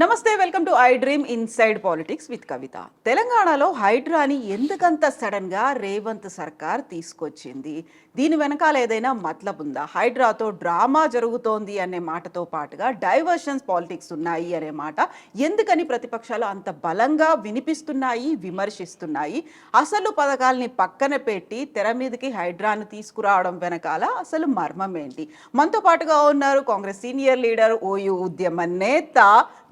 నమస్తే, welcome to I dream inside politics with Kavitha. తెలంగాణలో హైడ్రాని ఎందుకంత సడన్ గా రేవంత్ సర్కార్ తీసుకొచ్చింది? దీని వెనకాల ఏదైనా మతలబ్ ఉందా? హైడ్రాతో డ్రామా జరుగుతోంది అనే మాటతో పాటుగా డైవర్షన్స్ పాలిటిక్స్ ఉన్నాయి అనే మాట ఎందుకని ప్రతిపక్షాలు అంత బలంగా వినిపిస్తున్నాయి, విమర్శిస్తున్నాయి? అసలు పథకాల్ని పక్కన పెట్టి తెర మీదకి హైడ్రాను తీసుకురావడం వెనకాల అసలు మర్మం ఏంటి? మనతో పాటుగా ఉన్నారు కాంగ్రెస్ సీనియర్ లీడర్, ఓయూ ఉద్యమ నేత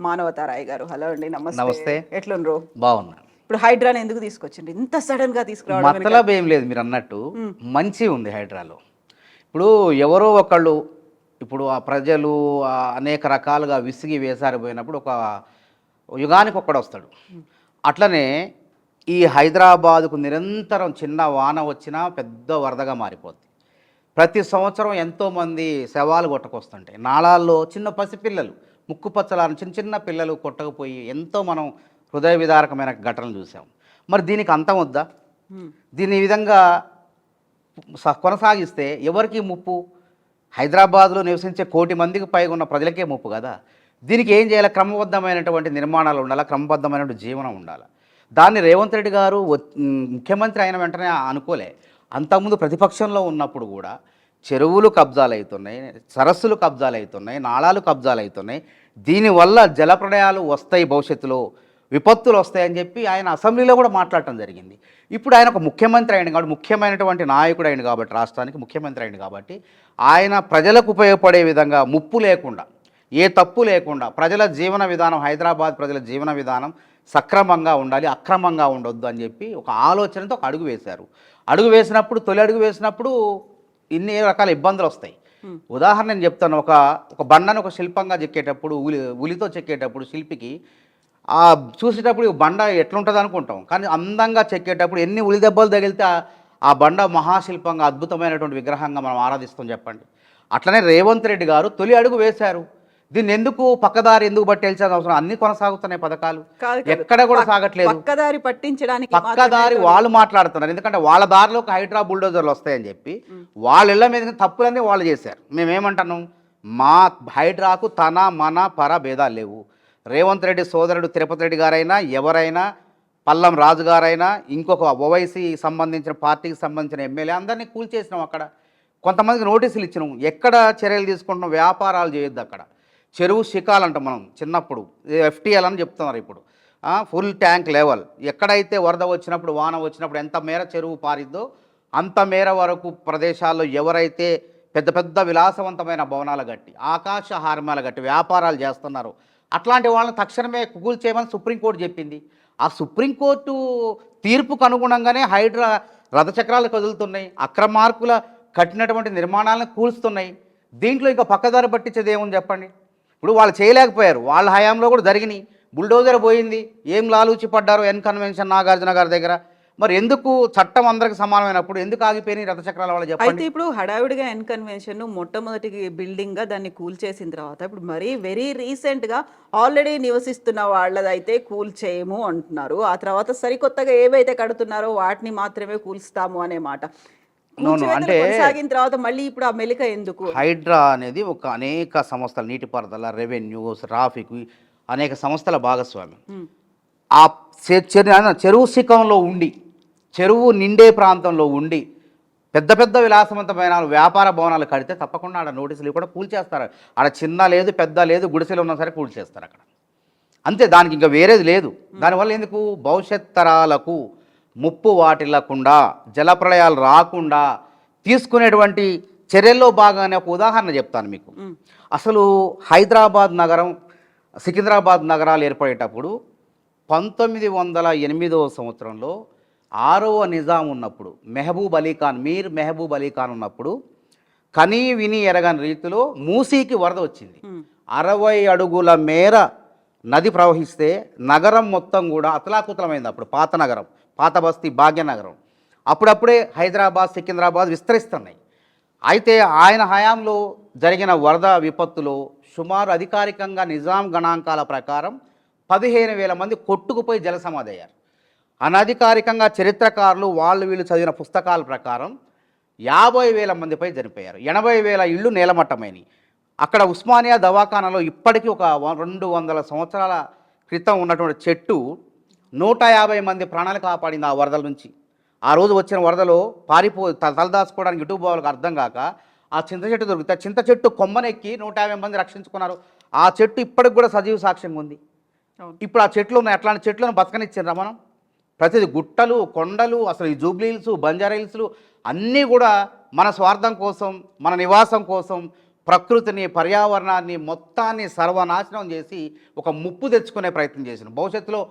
మానవతారాయ్ గారు. హలో అండి, నమస్తే. నమస్తే. ఎట్లుండ్రు? బాగున్నా. ఇప్పుడు హైడ్రాని ఎందుకు తీసుకొచ్చింది ఇంత సడన్ గా తీసుకురావడం? మతలబ్ ఏం లేదు, మీరు అన్నట్టు మంచి ఉంది హైడ్రాలో. ఇప్పుడు ఎవరో ఒకళ్ళు, ఇప్పుడు ఆ ప్రజలు అనేక రకాలుగా విసిగి వేసారిపోయినప్పుడు ఒక యుగానికి ఒక్కడు వస్తాడు. అట్లనే ఈ హైదరాబాదుకు నిరంతరం చిన్న వాన వచ్చినా పెద్ద వరదగా మారిపోద్ది. ప్రతి సంవత్సరం ఎంతోమంది శవాలు కొట్టకొస్తుంటాయి. నాళాల్లో చిన్న పసిపిల్లలు, ముక్కుపచ్చలాని చిన్న చిన్న పిల్లలు కొట్టకపోయి ఎంతో మనం హృదయ విదారకమైన ఘటనలు చూసాం. మరి దీనికి అంతం వద్దా? దీని ఈ విధంగా కొనసాగిస్తే ఎవరికి ముప్పు? హైదరాబాద్లో నివసించే 1 కోటి మందికి పైగా ఉన్న ప్రజలకే ముప్పు కదా. దీనికి ఏం చేయాలి? క్రమబద్ధమైనటువంటి నిర్మాణాలు ఉండాలి, క్రమబద్ధమైనటువంటి జీవనం ఉండాలి. దాన్ని రేవంత్ రెడ్డి గారు ముఖ్యమంత్రి అయిన వెంటనే అనుకోలే. అంతకుముందు ప్రతిపక్షంలో ఉన్నప్పుడు కూడా చెరువులు కబ్జాలు అవుతున్నాయి, సరస్సులు కబ్జాలు అవుతున్నాయి, నాళాలు కబ్జాలు అవుతున్నాయి. దీనివల్ల జలప్రళయాలు వస్తాయి, భవిష్యత్తులో విపత్తులు వస్తాయని చెప్పి ఆయన అసెంబ్లీలో కూడా మాట్లాడటం జరిగింది. ఇప్పుడు ఆయన ఒక ముఖ్యమంత్రి అయింది కాబట్టి, ముఖ్యమైనటువంటి నాయకుడు అయింది కాబట్టి, రాష్ట్రానికి ముఖ్యమంత్రి అయింది కాబట్టి, ఆయన ప్రజలకు ఉపయోగపడే విధంగా ముప్పు లేకుండా, ఏ తప్పు లేకుండా ప్రజల జీవన విధానం, హైదరాబాద్ ప్రజల జీవన విధానం సక్రమంగా ఉండాలి, అక్రమంగా ఉండొద్దు అని చెప్పి ఒక ఆలోచనతో ఒక అడుగు వేశారు. అడుగు వేసినప్పుడు, తొలి అడుగు వేసినప్పుడు ఇన్ని రకాల ఇబ్బందులు వస్తాయి. ఉదాహరణ నేను చెప్తాను. ఒక బండను ఒక శిల్పంగా చెక్కేటప్పుడు, ఉలితో చెక్కేటప్పుడు శిల్పికి చూసేటప్పుడు బండ ఎట్లుంటుంది అనుకుంటాం, కానీ అందంగా చెక్కేటప్పుడు ఎన్ని ఉలి దెబ్బలు తగిలితే ఆ బండ మహాశిల్పంగా, అద్భుతమైనటువంటి విగ్రహంగా మనం ఆరాధిస్తాం చెప్పండి. అట్లనే రేవంత్ రెడ్డి గారు తొలి అడుగు వేశారు. దీన్ని ఎందుకు పక్కదారి ఎందుకు పట్టేల్సిన అవసరం? అన్ని కొనసాగుతున్నాయి పథకాలు, ఎక్కడ కూడా సాగట్లేదు. పక్కదారి పట్టించడానికి పక్కదారి వాళ్ళు మాట్లాడుతున్నారు. ఎందుకంటే వాళ్ళ దారిలోకి హైడ్రా బుల్డోజర్లు వస్తాయని చెప్పి వాళ్ళ ఇళ్ల మీద తప్పులన్నీ వాళ్ళు చేశారు. మేమేమంటున్నాం? మా హైడ్రాకు తన మన పర భేదాలు లేవు. రేవంత్ రెడ్డి సోదరుడు తిరుపతి రెడ్డి గారైనా, ఎవరైనా, పల్లం రాజు గారైనా, ఇంకొక ఓవైసీ సంబంధించిన పార్టీకి సంబంధించిన ఎమ్మెల్యే అందరినీ కూల్చేసినాం. అక్కడ కొంతమందికి నోటీసులు ఇచ్చినాం. ఎక్కడ చర్యలు తీసుకుంటున్నాం? వ్యాపారాలు చేయొద్దు అక్కడ. చెరువు శిఖాలంట మనం చిన్నప్పుడు FTL అని చెప్తున్నారు. ఇప్పుడు ఫుల్ ట్యాంక్ లెవెల్. ఎక్కడైతే వరద వచ్చినప్పుడు, వాన వచ్చినప్పుడు ఎంత మేర చెరువు పారిద్దో అంత మేర వరకు ప్రదేశాల్లో ఎవరైతే పెద్ద పెద్ద విలాసవంతమైన భవనాలు కట్టి, ఆకాశ హార్మాలు కట్టి వ్యాపారాలు చేస్తున్నారో అట్లాంటి వాళ్ళని తక్షణమే కూల్చేయమని సుప్రీంకోర్టు చెప్పింది. ఆ సుప్రీంకోర్టు తీర్పుకు అనుగుణంగానే హైడ్రా రథచక్రాలు కదులుతున్నాయి, అక్రమార్కుల కట్టినటువంటి నిర్మాణాలను కూల్స్తున్నాయి. దీంట్లో ఇంకా పక్కదారి పట్టించేది ఏముంది చెప్పండి? ఇప్పుడు వాళ్ళు చేయలేకపోయారు, వాళ్ళ హయాంలో కూడా జరిగినాయి. బుల్డోజర్ పోయింది, ఏం లాలూచి పడ్డారు ఎన్ కన్వెన్షన్ నాగార్జున గారి దగ్గర. మరి ఎందుకు చట్టం అందరికి సమానమైనప్పుడు ఎందుకు ఆగిపోయినాయి రథచక్రాల వాళ్ళు చెప్పండి? అయితే ఇప్పుడు హడావిడిగా ఎన్ కన్వెన్షన్ మొట్టమొదటి బిల్డింగ్ గా దాన్ని కూల్చేసిన తర్వాత ఇప్పుడు మరీ వెరీ రీసెంట్ గా ఆల్రెడీ నివసిస్తున్న వాళ్ళదైతే కూల్ చేయము అంటున్నారు. ఆ తర్వాత సరికొత్తగా ఏవైతే కడుతున్నారో వాటిని మాత్రమే కూల్స్తాము అనే మాట. అంటే కొనసాగిన తర్వాత మళ్ళీ ఇప్పుడు ఆ మెలిక ఎందుకు? హైడ్రా అనేది ఒక అనేక సంస్థలు, నీటిపారుదల, రెవెన్యూ, ట్రాఫిక్, అనేక సంస్థల భాగస్వామి. ఆ చెరువు శిఖంలో ఉండి, చెరువు నిండే ప్రాంతంలో ఉండి పెద్ద పెద్ద విలాసవంతమైన వ్యాపార భవనాలు కడితే తప్పకుండా ఆడ నోటీసులు కూడా కూల్చేస్తారు. ఆడ చిన్న లేదు, పెద్ద లేదు, గుడిసెలు ఉన్నా సరే కూల్చేస్తారు అక్కడ. అంతే, దానికి ఇంకా వేరేది లేదు. దానివల్ల ఎందుకు? భవిష్యత్ తరాలకు ముప్పు వాటిల్లకుండా, జలప్రళయాలు రాకుండా తీసుకునేటువంటి చర్యల్లో భాగంగానే ఒక ఉదాహరణ చెప్తాను మీకు. అసలు హైదరాబాద్ నగరం, సికింద్రాబాద్ నగరాలు ఏర్పడేటప్పుడు 1908వ సంవత్సరంలో 6వ నిజాం ఉన్నప్పుడు, మీర్ మెహబూబ్ అలీ ఖాన్ ఉన్నప్పుడు కనీ విని ఎరగని రీతిలో మూసీకి వరద వచ్చింది. 60 అడుగుల మేర నది ప్రవహిస్తే నగరం మొత్తం కూడా అతలాకుతలమైంది. అప్పుడు పాత నగరం, పాత బస్తీ, భాగ్యనగరం. అప్పుడప్పుడే హైదరాబాద్, సికింద్రాబాద్ విస్తరిస్తున్నాయి. అయితే ఆయన హయాంలో జరిగిన వరద విపత్తులో సుమారు అధికారికంగా నిజాం గణాంకాల ప్రకారం 15,000 మంది కొట్టుకుపోయి జలసమాధి అయ్యారు. అనధికారికంగా చరిత్రకారులు వీళ్ళు చదివిన పుస్తకాల ప్రకారం 50,000 మందిపై చనిపోయారు. 80,000 ఇళ్ళు నేలమట్టమైనవి. అక్కడ ఉస్మానియా దవాఖానాలో ఇప్పటికీ ఒక 200 సంవత్సరాల క్రితం ఉన్నటువంటి చెట్టు 150 మంది ప్రాణాలు కాపాడింది ఆ వరదల నుంచి. ఆ రోజు వచ్చిన వరదలో తలదాచుకోవడానికి ఇటు పోవాలకు అర్థం కాక ఆ చింత చెట్టు దొరికితే ఆ చింత చెట్టు కొమ్మనెక్కి 150 మంది రక్షించుకున్నారు. ఆ చెట్టు ఇప్పటికి కూడా సజీవ సాక్ష్యంగా ఉంది. అవును. ఇప్పుడు ఆ చెట్లు ఉన్నాయి, అట్లాంటి చెట్లను బతకనిచ్చిండ్రా మనం? ప్రతిది గుట్టలు, కొండలు, అసలు ఈ జూబ్లీ హిల్స్, బంజారా హిల్స్లు అన్నీ కూడా మన స్వార్థం కోసం, మన నివాసం కోసం ప్రకృతిని, పర్యావరణాన్ని మొత్తాన్ని సర్వనాశనం చేసి ఒక ముప్పు తెచ్చుకునే ప్రయత్నం చేసిన. భవిష్యత్తులో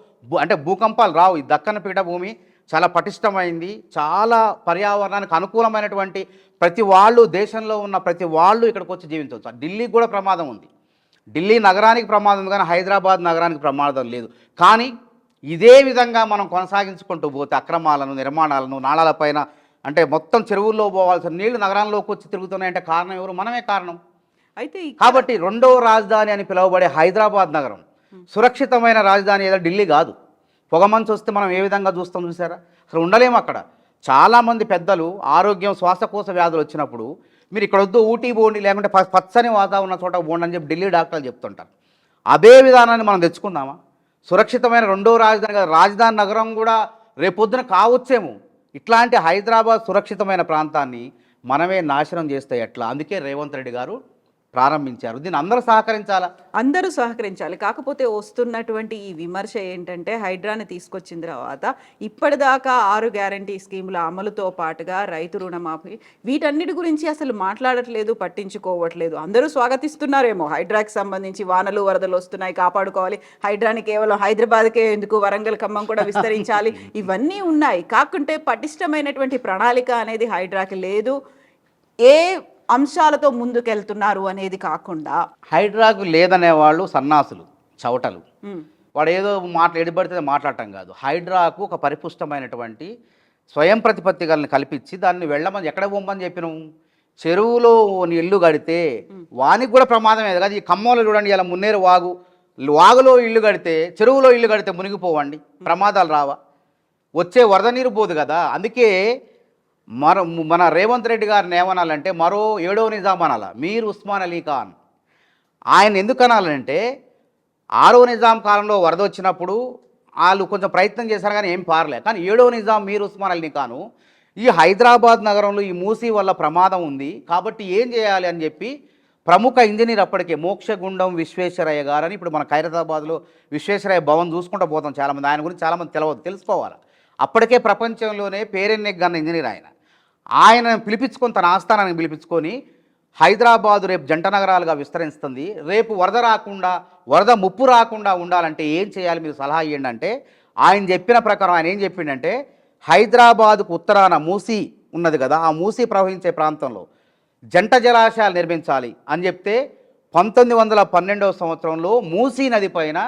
అంటే భూకంపాలు రావు. ఈ దక్కన పీఠభూమి చాలా పటిష్టమైంది. చాలా పర్యావరణానికి అనుకూలమైనటువంటి ప్రతి వాళ్ళు, దేశంలో ఉన్న ప్రతి వాళ్ళు ఇక్కడికి వచ్చి జీవించవచ్చు. ఢిల్లీకి కూడా ప్రమాదం ఉంది. ఢిల్లీ నగరానికి ప్రమాదం ఉంది, కానీ హైదరాబాద్ నగరానికి ప్రమాదం లేదు. కానీ ఇదే విధంగా మనం కొనసాగించుకుంటూ పోతే అక్రమాలను, నిర్మాణాలను, నాళాలపైన అంటే మొత్తం చెరువుల్లో పోవాల్సిన నీళ్లు నగరంలోకి వచ్చి తిరుగుతున్నాయంటే కారణం ఎవరు? మనమే కారణం. అయితే కాబట్టి రెండవ రాజధాని అని పిలువబడే హైదరాబాద్ నగరం సురక్షితమైన రాజధాని ఏదో ఢిల్లీ కాదు. పొగమంచు వస్తే మనం ఏ విధంగా చూసారా? అసలు ఉండలేము అక్కడ. చాలామంది పెద్దలు ఆరోగ్యం, శ్వాసకోశ వ్యాధులు వచ్చినప్పుడు మీరు ఇక్కడ వద్దు, ఊటీ పోండి, లేకుంటే పచ్చని వాతావరణ చోట పోండి అని చెప్పి ఢిల్లీ డాక్టర్లు చెప్తుంటారు. అదే విధానాన్ని మనం తెచ్చుకుందామా? సురక్షితమైన రెండో రాజధాని నగరం కూడా రేపొద్దున కావచ్చేమో. ఇట్లాంటి హైదరాబాద్ సురక్షితమైన ప్రాంతాన్ని మనమే నాశనం చేస్తే ఎట్లా? అందుకే రేవంత్ రెడ్డి గారు ప్రారంభించారు. దీన్ని అందరూ సహకరించాలా? అందరూ సహకరించాలి. కాకపోతే వస్తున్నటువంటి ఈ విమర్శ ఏంటంటే హైడ్రాని తీసుకొచ్చిన తర్వాత ఇప్పటిదాకా 6 గ్యారంటీ స్కీముల అమలుతో పాటుగా రైతు రుణమాఫీ వీటన్నిటి గురించి అసలు మాట్లాడట్లేదు, పట్టించుకోవట్లేదు. అందరూ స్వాగతిస్తున్నారేమో హైడ్రాకి సంబంధించి వానలు వరదలు వస్తున్నాయి, కాపాడుకోవాలి, హైడ్రాని కేవలం హైదరాబాద్కే ఎందుకు, వరంగల్, ఖమ్మం కూడా విస్తరించాలి, ఇవన్నీ ఉన్నాయి. కాకుంటే పటిష్టమైనటువంటి ప్రణాళిక అనేది హైడ్రాకి లేదు. ఏ అంశాలతో ముందుకెళ్తున్నారు అనేది కాకుండా హైడ్రాకు లేదనే వాళ్ళు సన్నాసులు, చవటలు. వాడు ఏదో ఎడిపడితే మాట్లాడటం కాదు. హైడ్రాకు ఒక పరిపుష్టమైనటువంటి స్వయం ప్రతిపత్తిని కల్పించి దాన్ని వెళ్ళమని ఎక్కడ పోమని చెప్పినాం? చెరువులో ఇల్లు కడితే వానికి కూడా ప్రమాదమే కదా. ఈ ఖమ్మంలో చూడండి, ఇలా మున్నేరు వాగులో ఇల్లు కడితే, చెరువులో ఇల్లు కడితే మునిగిపోవండి, ప్రమాదాలు రావా? వచ్చే వరద నీరు పోదు కదా. అందుకే మన రేవంత్ రెడ్డి గారిని ఏమనాలంటే మరో 7వ నిజాం అనాల, మీర్ ఉస్మాన్ అలీ ఖాన్. ఆయన ఎందుకు అనాలంటే 6వ నిజాం కాలంలో వరద వచ్చినప్పుడు వాళ్ళు కొంచెం ప్రయత్నం చేశారు కానీ ఏం పారలే. కానీ 7వ నిజాం మీర్ ఉస్మాన్ అలీ ఖాను ఈ హైదరాబాద్ నగరంలో ఈ మూసీ వల్ల ప్రమాదం ఉంది కాబట్టి ఏం చేయాలి అని చెప్పి ప్రముఖ ఇంజనీర్ అప్పటికే మోక్షగుండం విశ్వేశ్వరయ్య గారని, ఇప్పుడు మన ఖైరతాబాద్లో విశ్వేశ్వరయ్య భవన్ చూసుకుంటూ పోతాం చాలామంది. ఆయన గురించి చాలామంది తెలుసుకోవాలి. అప్పటికే ప్రపంచంలోనే పేరెన్నెగ్గన్న ఇంజనీర్ ఆయన పిలిపించుకొని, తన ఆస్థానానికి పిలిపించుకొని హైదరాబాదు రేపు జంట నగరాలుగా విస్తరిస్తుంది, రేపు వరద రాకుండా, వరద ముప్పు రాకుండా ఉండాలంటే ఏం చేయాలి, మీరు సలహా ఇవ్వండి అంటే ఆయన చెప్పిన ప్రకారం ఆయన ఏం చెప్పిండంటే హైదరాబాదుకు ఉత్తరాన మూసీ ఉన్నది కదా, ఆ మూసీ ప్రవహించే ప్రాంతంలో జంట జలాశయాలు నిర్మించాలి అని చెప్తే 1912వ సంవత్సరంలో మూసీ నది పైన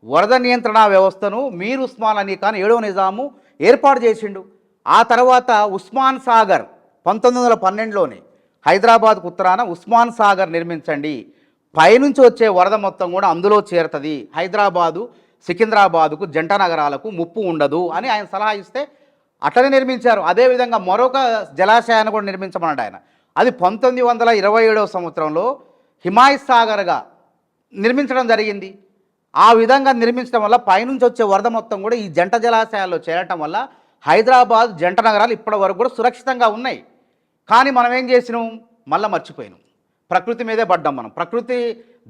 వరద నియంత్రణ వ్యవస్థను మీర్ ఉస్మాన్ అలీ ఖాన్ 7వ నిజాము ఏర్పాటు చేసిండు. ఆ తర్వాత ఉస్మాన్ సాగర్ 1912లోనే హైదరాబాద్కు ఉత్తరాన ఉస్మాన్ సాగర్ నిర్మించండి, పైనుంచి వచ్చే వరద మొత్తం కూడా అందులో చేరుతుంది, హైదరాబాదు సికింద్రాబాదుకు జంట నగరాలకు ముప్పు ఉండదు అని ఆయన సలహా ఇస్తే అట్లనే నిర్మించారు. అదేవిధంగా మరొక జలాశయాన్ని కూడా నిర్మించమన్నాడు ఆయన. అది 1927వ సంవత్సరంలో హిమాయత్ సాగర్గా నిర్మించడం జరిగింది. ఆ విధంగా నిర్మించడం వల్ల పైనుంచి వచ్చే వరద మొత్తం కూడా ఈ జంట జలాశయాల్లో చేరటం వల్ల హైదరాబాద్ జంట నగరాలు ఇప్పటి వరకు కూడా సురక్షితంగా ఉన్నాయి. కానీ మనం ఏం చేసినాం? మళ్ళీ మర్చిపోయినాం. ప్రకృతి మీదే పడ్డాం మనం. ప్రకృతి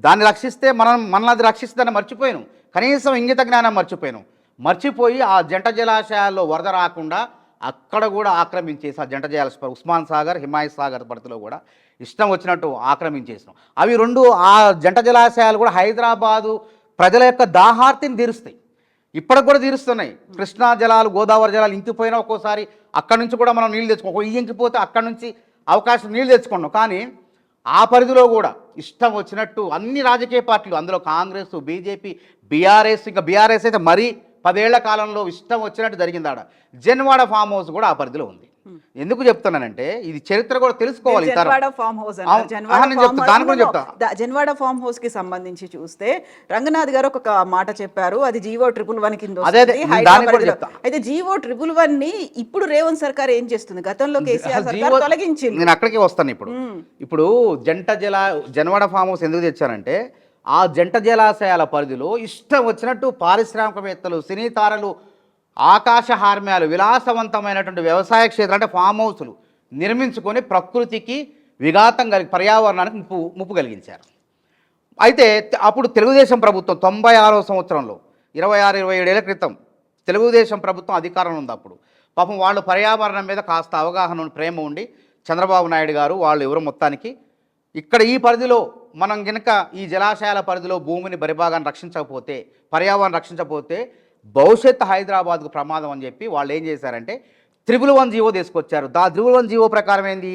దాన్ని రక్షిస్తే మనల్ని అది రక్షిస్తుందని మర్చిపోయినాం. కనీసం ఇంగిత జ్ఞానం మర్చిపోయి ఆ జంట జలాశయాల్లో వరద రాకుండా అక్కడ కూడా ఆక్రమించేసి ఆ జంట జలాశయం ఉస్మాన్ సాగర్, హిమాయత్ సాగర్ పరిధిలో కూడా ఇష్టం వచ్చినట్టు ఆక్రమించేసినాం. అవి రెండు, ఆ జంట జలాశయాలు కూడా హైదరాబాదు ప్రజల యొక్క దాహార్తిని తీరుస్తాయి. ఇప్పటికి కూడా తీరుస్తున్నాయి. కృష్ణా జలాలు, గోదావరి జలాలు ఇంకిపోయినా ఒక్కోసారి అక్కడి నుంచి కూడా మనం నీళ్ళు తెచ్చుకోం. ఇంకిపోతే అక్కడి నుంచి అవకాశం నీళ్ళు తెచ్చుకున్నాం. కానీ ఆ పరిధిలో కూడా ఇష్టం వచ్చినట్టు అన్ని రాజకీయ పార్టీలు, అందులో కాంగ్రెస్, బీజేపీ, బీఆర్ఎస్, ఇంకా బీఆర్ఎస్ అయితే మరీ 10 ఏళ్ల కాలంలో ఇష్టం వచ్చినట్టు జరిగింది. ఆడ జన్వాడ ఫామ్ హౌస్ కూడా ఆ పరిధిలో ఉంది. ఎందుకు చెప్తున్నానంటే ఇది చరిత్ర కూడా తెలుసుకోవాలి ఈ తరం. జన్వాడ ఫామ్ హౌస్ అవును. నేను చెప్తా, దాని గురించి చెప్తా. జన్వాడ ఫామ్ హౌస్ కి సంబంధించి చూస్తే రంగనాథ్ గారు ఒక మాట చెప్పారు, అది జీవో 111 కింద అదే, వస్తుంది, నేను హైడ్రా దానికి కూడా పరిధిలో. చెప్తా. అయితే జీవో 111 ని ఇప్పుడు రేవంత్ సర్కార్ ఏం చేస్తుంది? గతంలో కేసీఆర్ అసలు సర్కార్ జీవో- తొలగించింది. నేను అక్కడికి వస్తాను ఇప్పుడు. ఇప్పుడు జనవాడ ఫామ్ హౌస్ ఎందుకు తెచ్చానంటే ఆ జంట జలాశయాల పరిధిలో ఇష్టం వచ్చినట్టు పారిశ్రామికవేత్తలు, సినీ తారలు, ఆకాశ హార్మ్యాలు, విలాసవంతమైనటువంటి వ్యవసాయ క్షేత్రాలు అంటే ఫామ్ హౌస్లు నిర్మించుకొని ప్రకృతికి విఘాతం కలిగి పర్యావరణానికి ముప్పు కలిగించారు. అయితే అప్పుడు తెలుగుదేశం ప్రభుత్వం 96వ సంవత్సరంలో 26-27 ఏళ్ల క్రితం తెలుగుదేశం ప్రభుత్వం అధికారంలో ఉంది. అప్పుడు పాపం వాళ్ళు పర్యావరణం మీద కాస్త అవగాహన ప్రేమ ఉండి చంద్రబాబు నాయుడు గారు వాళ్ళు ఎవరు మొత్తానికి ఇక్కడ ఈ పరిధిలో మనం కనుక ఈ జలాశయాల పరిధిలో భూమిని బరిభాగాన్ని రక్షించకపోతే, పర్యావరణం రక్షించకపోతే భవిష్యత్ హైదరాబాద్కు ప్రమాదం అని చెప్పి వాళ్ళు ఏం చేశారంటే 111 జీవో తీసుకొచ్చారు. 111 జీవో ప్రకారం ఏంది,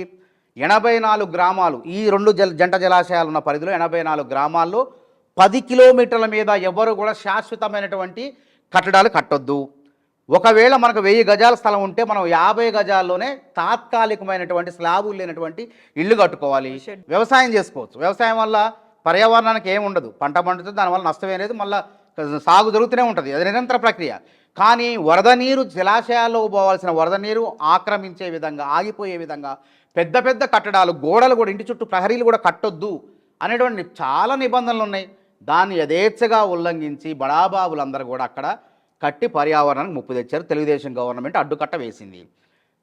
84 గ్రామాలు, ఈ రెండు జంట జలాశయాలు ఉన్న పరిధిలో 84 గ్రామాల్లో 10 కిలోమీటర్ల మీద ఎవరు కూడా శాశ్వతమైనటువంటి కట్టడాలు కట్టొద్దు. ఒకవేళ మనకు 1000 గజాల స్థలం ఉంటే మనం 50 గజాల్లోనే తాత్కాలికమైనటువంటి స్లాబులు లేనటువంటి ఇల్లు కట్టుకోవాలి, వ్యవసాయం చేసుకోవచ్చు. వ్యవసాయం వల్ల పర్యావరణానికి ఏమి ఉండదు, పంట పండుతుంది, దానివల్ల నష్టమే లేదు, మళ్ళీ సాగు జరుగుతూనే ఉంటుంది, అది నిరంతర ప్రక్రియ. కానీ వరద నీరు, జలాశయాల్లో పోవాల్సిన వరద నీరు ఆక్రమించే విధంగా, ఆగిపోయే విధంగా పెద్ద పెద్ద కట్టడాలు, గోడలు కూడా, ఇంటి చుట్టూ ప్రహరీలు కూడా కట్టొద్దు అనేటువంటి చాలా నిబంధనలు ఉన్నాయి. దాన్ని యథేచ్ఛగా ఉల్లంఘించి బడాబాబులందరూ కూడా అక్కడ కట్టి పర్యావరణానికి ముప్పు తెచ్చారు. తెలుగుదేశం గవర్నమెంట్ అడ్డుకట్ట వేసింది.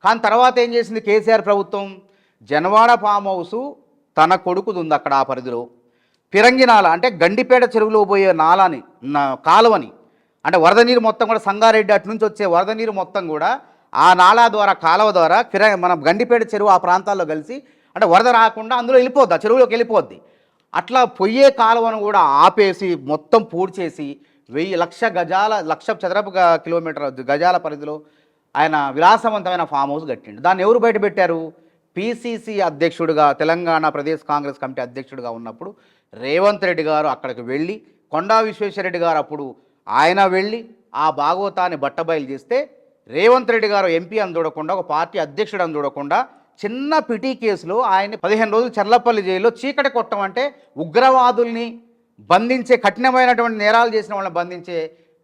కానీ తర్వాత ఏం చేసింది కేసీఆర్ ప్రభుత్వం, జనవాడ ఫామ్ హౌసు తన కొడుకుది ఉంది అక్కడ ఆ పరిధిలో. పిరంగి నాల అంటే గండిపేట చెరువులో పోయే నాలాని, కాలువని, అంటే వరద నీరు మొత్తం కూడా సంగారెడ్డి అటు నుంచి వచ్చే వరద నీరు మొత్తం కూడా ఆ నాలా ద్వారా, కాలువ ద్వారా మన గండిపేట చెరువు ఆ ప్రాంతాల్లో కలిసి అంటే వరద రాకుండా అందులో వెళ్ళిపోద్ది, ఆ చెరువులోకి వెళ్ళిపోద్ది. అట్లా పొయ్యే కాలువను కూడా ఆపేసి మొత్తం పూడ్చేసి 1,00,000 చదరపు కిలోమీటర్ గజాల పరిధిలో ఆయన విలాసవంతమైన ఫామ్ హౌస్ కట్టిండు. దాన్ని ఎవరు బయటపెట్టారు? పిసిసి అధ్యక్షుడిగా, తెలంగాణ ప్రదేశ్ కాంగ్రెస్ కమిటీ అధ్యక్షుడిగా ఉన్నప్పుడు రేవంత్ రెడ్డి గారు అక్కడికి వెళ్ళి, కొండా విశ్వేశ్వరరెడ్డి గారు అప్పుడు ఆయన వెళ్ళి ఆ భాగవతాన్ని బట్టబయలు చేస్తే రేవంత్ రెడ్డి గారు ఎంపీ అని చూడకుండా, ఒక పార్టీ అధ్యక్షుడు అని చూడకుండా చిన్న పిటి కేసులో ఆయన్ని 15 రోజులు చర్లపల్లి జైల్లో చీకటి కొట్టం అంటే ఉగ్రవాదుల్ని బంధించే, కఠినమైనటువంటి నేరాలు చేసిన వాళ్ళని బంధించే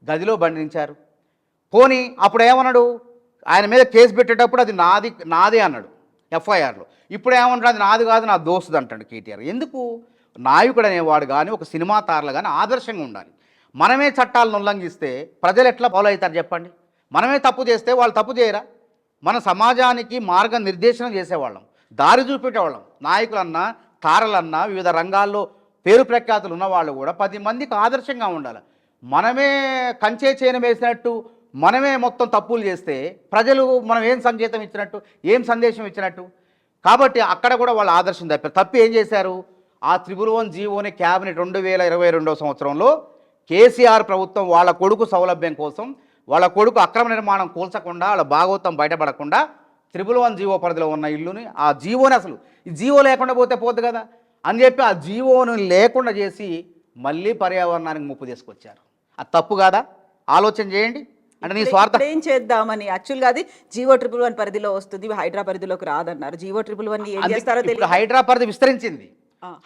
గదిలో బంధించారు. పోనీ అప్పుడు ఏమన్నాడు, ఆయన మీద కేసు పెట్టేటప్పుడు అది నాదే అన్నాడు ఎఫ్ఐఆర్లో. ఇప్పుడు ఏమంటాడు, అది నాది కాదు, నా దోస్తుది అంటాడు కేటీఆర్. ఎందుకు? నాయకుడు అనేవాడు కానీ, ఒక సినిమా తారలు కానీ ఆదర్శంగా ఉండాలి. మనమే చట్టాలను ఉల్లంఘిస్తే ప్రజలు ఎట్లా ఫాలో అవుతారు చెప్పండి? మనమే తప్పు చేస్తే వాళ్ళు తప్పు చేయరా? మన సమాజానికి మార్గ నిర్దేశనం చేసేవాళ్ళం, దారి చూపెట్టేవాళ్ళం. నాయకులన్నా, తారలన్నా, వివిధ రంగాల్లో పేరు ప్రఖ్యాతులు ఉన్నవాళ్ళు కూడా 10 మందికి ఆదర్శంగా ఉండాలి. మనమే కంచే చేను వేసినట్టు మనమే మొత్తం తప్పులు చేస్తే ప్రజలు మనం ఏం సంకేతం ఇచ్చినట్టు, ఏం సందేశం ఇచ్చినట్టు? కాబట్టి అక్కడ కూడా వాళ్ళు ఆదర్శం తప్పి ఏం చేశారు, ఆ 111 జీవోని క్యాబినెట్ 2022వ సంవత్సరంలో కేసీఆర్ ప్రభుత్వం వాళ్ళ కొడుకు సౌలభ్యం కోసం, వాళ్ళ కొడుకు అక్రమ నిర్మాణం కూల్చకుండా, వాళ్ళ భాగవతం బయటపడకుండా 111 జీవో పరిధిలో ఉన్న ఇల్లుని, ఆ జీవోని అసలు ఈ జీవో లేకుండా పోతే కదా అని చెప్పి ఆ జీవోను లేకుండా చేసి మళ్ళీ పర్యావరణానికి ముప్పు తీసుకొచ్చారు. అది తప్పు కాదా? ఆలోచన చేయండి. అంటే నీ స్వార్థం ఏం చేద్దామని యాక్చువల్గా అది జీవో 111 పరిధిలో వస్తుంది, హైడ్రా పరిధిలోకి రాదన్నారు. జీవో 111 ఏం చేస్తారో తెలియదు. హైడ్రా పరిధి విస్తరించింది.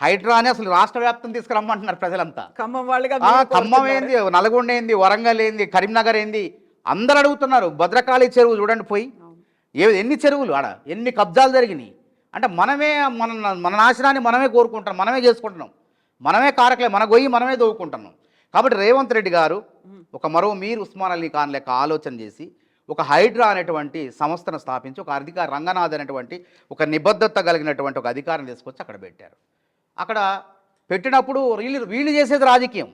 హైడ్రా అని అసలు రాష్ట్ర వ్యాప్తం తీసుకురమ్మంటున్నారు ప్రజలంతా. ఖమ్మం వాళ్ళుగా ఖమ్మం ఏంది, నల్గొండ ఏంది, వరంగల్ ఏంది, కరీంనగర్ ఏంది, అందరు అడుగుతున్నారు. భద్రకాళి చెరువు చూడండి పోయి, ఎన్ని చెరువులు ఆడ, ఎన్ని కబ్జాలు జరిగినాయి. అంటే మనమే మన నాశనాన్ని మనమే కోరుకుంటున్నాం, మనమే చేసుకుంటున్నాం, మనమే కారకలే, మన గొయ్యి మనమే దోవుకుంటున్నాం. కాబట్టి రేవంత్ రెడ్డి గారు ఒక మరో మీర్ ఉస్మాన్ అలీ ఖాన్ లెక్క ఆలోచన చేసి ఒక హైడ్రా అనేటువంటి సంస్థను స్థాపించి, ఒక అధికార రంగనాథ్ అనేటువంటి ఒక నిబద్ధత కలిగినటువంటి ఒక అధికారిని తీసుకొచ్చి అక్కడ పెట్టారు. అక్కడ పెట్టినప్పుడు వీళ్ళు చేసేది రాజకీయం.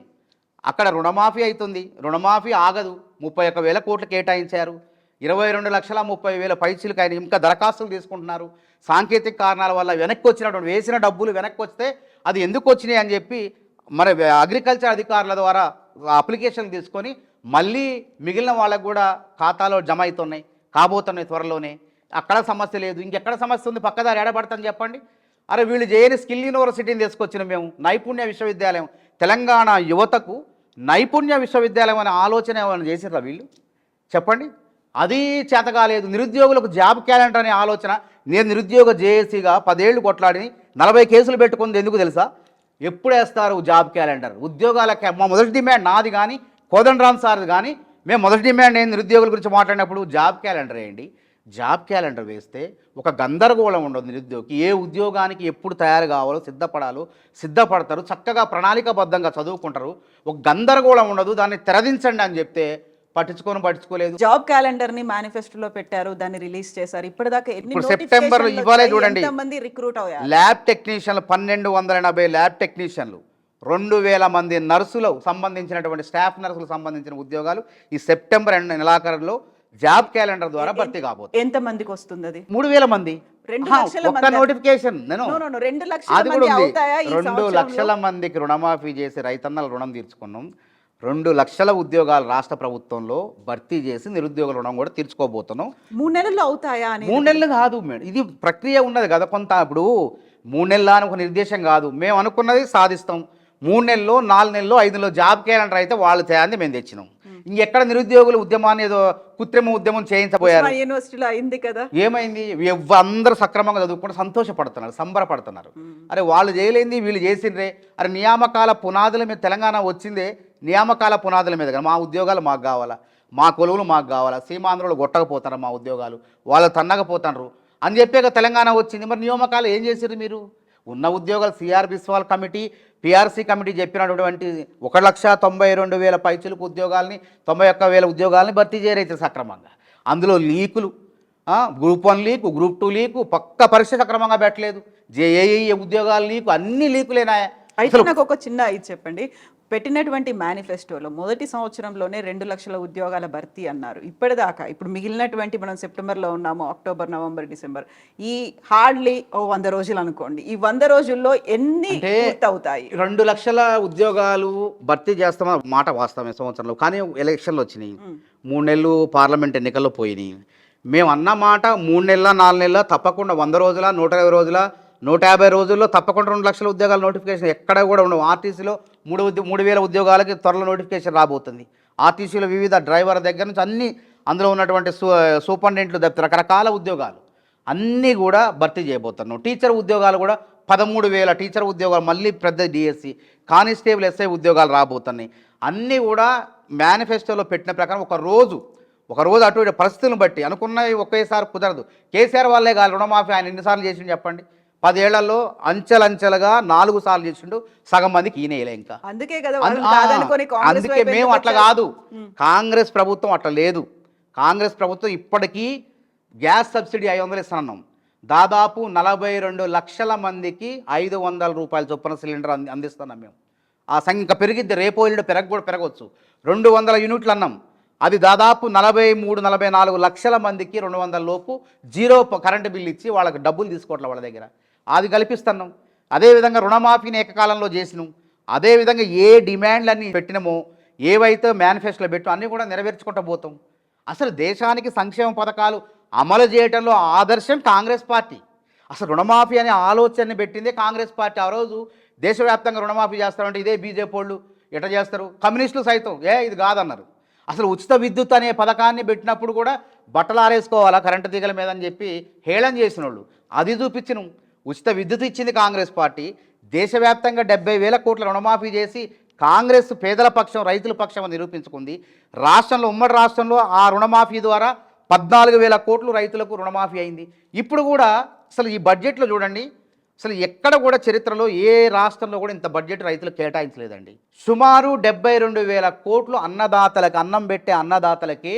అక్కడ రుణమాఫీ అవుతుంది, రుణమాఫీ ఆగదు, 31,000 కోట్లు కేటాయించారు, 22,30,000 పైసలకు ఆయన ఇంకా దరఖాస్తులు తీసుకుంటున్నారు. సాంకేతిక కారణాల వల్ల వెనక్కి వచ్చినటువంటి వేసిన డబ్బులు వెనక్కి వస్తే అది ఎందుకు వచ్చినాయి అని చెప్పి మరి అగ్రికల్చర్ అధికారుల ద్వారా అప్లికేషన్ తీసుకొని మళ్ళీ మిగిలిన వాళ్ళకు కూడా ఖాతాలో జమ అవుతున్నాయి, కాబోతున్నాయి త్వరలోనే. అక్కడ సమస్య లేదు, ఇంకెక్కడ సమస్య ఉంది, పక్కదారి ఏడబడతాను చెప్పండి. అరే వీళ్ళు చేయని స్కిల్ యూనివర్సిటీని తీసుకొచ్చిన మేము, నైపుణ్య విశ్వవిద్యాలయం, తెలంగాణ యువతకు నైపుణ్య విశ్వవిద్యాలయం అనే ఆలోచన ఏమైనా చేసిర్రా వీళ్ళు చెప్పండి? అది చేత కాలేదు. నిరుద్యోగులకు జాబ్ క్యాలెండర్ అనే ఆలోచన, నేను నిరుద్యోగ జేఏసీగా 10 ఏళ్ళు కొట్లాడి 40 కేసులు పెట్టుకుంది ఎందుకు తెలుసా? ఎప్పుడు వేస్తారు జాబ్ క్యాలెండర్? ఉద్యోగాల మా మొదటి డిమాండ్ నాది కానీ కోదండరామ్ సార్ది కానీ, మేము మొదటి డిమాండ్ ఏంటి నిరుద్యోగుల గురించి మాట్లాడినప్పుడు? జాబ్ క్యాలెండర్ వేయండి. జాబ్ క్యాలెండర్ వేస్తే ఒక గందరగోళం ఉండదు నిరుద్యోగికి. ఏ ఉద్యోగానికి ఎప్పుడు తయారు కావాలో సిద్ధపడతారు, చక్కగా ప్రణాళికాబద్ధంగా చదువుకుంటారు, ఒక గందరగోళం ఉండదు. దాన్ని తెరదించండి అని చెప్తే పట్టించుకోలేదు. జాబ్ క్యాలెండర్ ని మేనిఫెస్టోలో పెట్టారు, దాన్ని రిలీజ్ చేశారు. ఇప్పటిదాకా ఇప్పుడు సెప్టెంబర్ ఇవ్వాలే చూడండి. ఎంతమంది రిక్రూట్ అయ్యారు? ల్యాబ్ టెక్నీషియన్లు 1280 ల్యాబ్ టెక్నీషియన్లు, 2000 మంది నర్సులు సంబంధించినటువంటి స్టాఫ్ నర్సులకు సంబంధించిన ఉద్యోగాలు ఈ సెప్టెంబర్ నెలాఖరులో జాబ్ క్యాలెండర్ ద్వారా భర్తీ కాబోతుంది. ఎంత మందికి వస్తుంది అది? 3000 మంది. 2 లక్షల ఒక్క నోటిఫికేషన్ నేను 2 లక్షల అది కూడా మంది ఉంది. అవుతాయా ఈ 2 లక్షల మందికి రుణమాఫీ చేసి రైతన్నల రుణం తీర్చుకున్నాం. 2 లక్షల ఉద్యోగాలు రాష్ట్ర ప్రభుత్వంలో భర్తీ చేసి నిరుద్యోగుల రుణం కూడా తీర్చుకోబోతున్నాం. 3 నెలల్లో అవుతాయా అని? 3 నెలలు కాదు మేడం, ఇది ప్రక్రియ ఉన్నది కదా కొంత. ఇప్పుడు 3 నెలల అని ఒక నిర్దేశం కాదు, మేము అనుకున్నది సాధిస్తాం. 3 నెలల్లో 4 నెలల్లో 5 నెలల్లో జాబ్ క్యాలెండర్ అయితే వాళ్ళు తేంది మేము తెచ్చినాం. ఇంకెక్కడ నిరుద్యోగుల ఉద్యమాన్ని ఏదో కృత్రిమ ఉద్యమం చేయించబోయారు. యూనివర్సిటీలో అయింది కదా, ఏమైంది? అందరూ సక్రమంగా చదువుకుంటూ సంతోషపడుతున్నారు, సంబరపడుతున్నారు. అరే వాళ్ళు చేయలేంది వీళ్ళు చేసిండ్రే. అరే నియామకాల పునాదుల మీద తెలంగాణ వచ్చిందే, నియామకాల పునాదుల మీద కదా. మా ఉద్యోగాలు మాకు కావాలా, మా కొలువులు మాకు కావాలా, సీమాంధ్రులు కొట్టకపోతారు మా ఉద్యోగాలు, వాళ్ళు తన్నకపోతారు అని చెప్పాక తెలంగాణ వచ్చింది. మరి నియామకాలు ఏం చేసారు మీరు? ఉన్న ఉద్యోగాలు CR Biswal committee, PRC committee చెప్పినటువంటి 1,92,000 పైచులకు ఉద్యోగాల్ని, 91,000 ఉద్యోగాల్ని భర్తీ చేయరైతే సక్రమంగా. అందులో లీకులు, గ్రూప్ 1 లీకు, గ్రూప్ 2 లీకు, పక్క పరీక్ష సక్రమంగా పెట్టలేదు, జేఏఈ ఉద్యోగాలు లీకు, అన్ని లీకులేనా? అయితే నాకు ఒక చిన్న ఇది చెప్పండి. పెట్టినటువంటి మేనిఫెస్టోలో మొదటి సంవత్సరంలోనే 2 లక్షల ఉద్యోగాల భర్తీ అన్నారు. ఇప్పటిదాకా ఇప్పుడు మిగిలినటువంటి మనం సెప్టెంబర్లో ఉన్నాము, అక్టోబర్, నవంబర్, డిసెంబర్, ఈ హార్డ్లీ 100 రోజులు అనుకోండి. ఈ 100 రోజుల్లో ఎన్ని అవుతాయి? 2 లక్షల ఉద్యోగాలు భర్తీ చేస్తామన్న మాట వాస్తవమే సంవత్సరంలో. కానీ ఎలక్షన్లు వచ్చినాయి, 3 నెలలు పార్లమెంట్ ఎన్నికల్లో పోయినాయి. మేము అన్న మాట 3 నెలల 4 నెలల తప్పకుండా 100 రోజుల 120 రోజుల 150 రోజుల్లో తప్పకుండా 2 లక్షల ఉద్యోగాల నోటిఫికేషన్ ఎక్కడ కూడా ఉండవు. ఆర్టీసీలో 3,000 ఉద్యోగాలకి త్వరలో నోటిఫికేషన్ రాబోతుంది. ఆర్టీసీలో వివిధ డ్రైవర్ దగ్గర నుంచి అన్ని, అందులో ఉన్నటువంటి సూపరింటెండెంట్లు తప్పితే రకరకాల ఉద్యోగాలు అన్నీ కూడా భర్తీ చేయబోతున్నాం. టీచర్ ఉద్యోగాలు కూడా 13,000 టీచర్ ఉద్యోగాలు, మళ్ళీ పెద్ద డిఎస్సి, కానిస్టేబుల్ ఎస్ఐ ఉద్యోగాలు రాబోతున్నాయి. అన్నీ కూడా మేనిఫెస్టోలో పెట్టిన ప్రకారం ఒక రోజు అటు ఇటు పరిస్థితులను బట్టి అనుకున్నవి ఒకేసారి కుదరదు. కేసీఆర్ వాళ్ళే కాదు రుణమాఫీ, ఆయన ఎన్నిసార్లు చేసిండు చెప్పండి? 10 ఏళ్లలో అంచెలంచెలుగా 4 సార్లు చేసిండు, సగం మందికి ఈయనలే. ఇంకా అందుకే మేము అట్లా కాదు, కాంగ్రెస్ ప్రభుత్వం అట్లా లేదు. కాంగ్రెస్ ప్రభుత్వం ఇప్పటికీ గ్యాస్ సబ్సిడీ 500 ఇస్తున్నాం. దాదాపు 42 లక్షల మందికి 500 రూపాయల చొప్పున సిలిండర్ అందిస్తున్నాం మేము. ఆ సంఖ్య ఇంకా పెరిగిద్ది, రేపో ఎల్లుండి పెరగవచ్చు. 200 యూనిట్లు అన్నాం, అది దాదాపు 43-44 లక్షల మందికి 200 లోపు జీరో కరెంటు బిల్లు ఇచ్చి వాళ్ళకి డబ్బులు తీసుకోవట్లే వాళ్ళ దగ్గర, అది కల్పిస్తున్నాం. అదేవిధంగా రుణమాఫీని ఏకకాలంలో చేసినాం. అదేవిధంగా ఏ డిమాండ్లన్నీ పెట్టినామో, ఏవైతే మేనిఫెస్టోలో పెట్టామో అన్నీ కూడా నెరవేర్చుకుంటూ పోతాం. అసలు దేశానికి సంక్షేమ పథకాలు అమలు చేయడంలో ఆదర్శం కాంగ్రెస్ పార్టీ. అసలు రుణమాఫీ అనే ఆలోచనని పెట్టిందే కాంగ్రెస్ పార్టీ. ఆ రోజు దేశవ్యాప్తంగా రుణమాఫీ చేస్తారంటే ఇదే బీజేపీ వాళ్ళు ఎట్లా చేస్తారు, కమ్యూనిస్టులు సైతం ఇది కాదన్నారు. అసలు ఉచిత విద్యుత్ అనే పథకాన్ని పెట్టినప్పుడు కూడా బట్టలు ఆరేసుకోవాలా కరెంటు తీగల మీద అని చెప్పి హేళన చేసిన వాళ్ళు, అది చూపించను. ఉచిత విద్యుత్ ఇచ్చింది కాంగ్రెస్ పార్టీ. దేశవ్యాప్తంగా 70,000 కోట్ల రుణమాఫీ చేసి కాంగ్రెస్ పేదల పక్షం, రైతుల పక్షం నిరూపించుకుంది. రాష్ట్రంలో, ఉమ్మడి రాష్ట్రంలో ఆ రుణమాఫీ ద్వారా 14,000 కోట్లు రైతులకు రుణమాఫీ అయింది. ఇప్పుడు కూడా అసలు ఈ బడ్జెట్లో చూడండి, అసలు ఎక్కడ కూడా చరిత్రలో ఏ రాష్ట్రంలో కూడా ఇంత బడ్జెట్ రైతులకు కేటాయించలేదండి. సుమారు 72,000 కోట్లు అన్నదాతలకు, అన్నం పెట్టే అన్నదాతలకే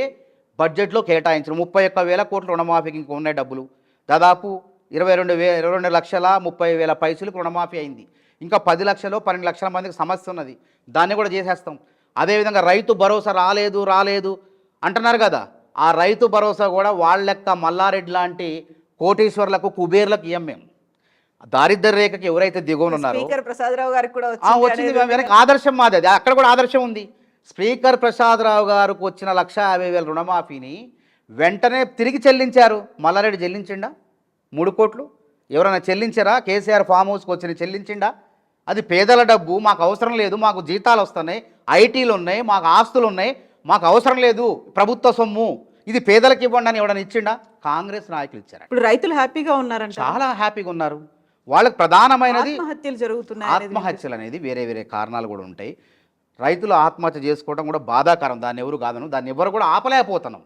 బడ్జెట్లో కేటాయించడం. 31,000 కోట్లు రుణమాఫీకి ఇంకా ఉన్నాయి డబ్బులు. దాదాపు 22 లక్షల 30,000 పైసలకు రుణమాఫీ అయింది. ఇంకా 10 లక్షలు 12 లక్షల మందికి సమస్య ఉన్నది, దాన్ని కూడా చేసేస్తాం. అదేవిధంగా రైతు భరోసా రాలేదు అంటున్నారు కదా, ఆ రైతు భరోసా కూడా వాళ్ళ లెక్క మల్లారెడ్డి లాంటి కోటీశ్వర్లకు, కుబేర్లకు ఇయ్యం మేము. దారిద్ర్య రేఖకి ఎవరైతే దిగువనున్నారో, స్పీకర్ ప్రసాదరావు గారికి కూడా వచ్చింది వెనక ఆదర్శం మాది, అది అక్కడ కూడా ఆదర్శం ఉంది. స్పీకర్ ప్రసాదరావు గారికి వచ్చిన 1,50,000 రుణమాఫీని వెంటనే తిరిగి చెల్లించారు. మల్లారెడ్డి చెల్లించిండా? 3 కోట్లు ఎవరైనా చెల్లించారా? కేసీఆర్ ఫామ్ హౌస్కి వచ్చి చెల్లించిండా? అది పేదల డబ్బు, మాకు అవసరం లేదు, మాకు జీతాలు వస్తున్నాయి, ఐటీలు ఉన్నాయి, మాకు ఆస్తులు ఉన్నాయి, మాకు అవసరం లేదు ప్రభుత్వ సొమ్ము, ఇది పేదలకు ఇవ్వండి అని ఎవడని ఇచ్చిండా? కాంగ్రెస్ నాయకులు ఇచ్చారు. ఇప్పుడు రైతులు హ్యాపీగా ఉన్నారంట. చాలా హ్యాపీగా ఉన్నారు. వాళ్ళకి ప్రధానమైనది ఆత్మహత్యలు జరుగుతున్నాయి అనేది ఆత్మహత్యలు అనేది వేరే వేరే కారణాలు కూడా ఉంటాయి. రైతులు ఆత్మహత్య చేసుకోవడం కూడా బాధాకరం. దాన్ని ఎవరు కాదను, దాన్ని ఎవరు కూడా ఆపలేకపోతున్నాం.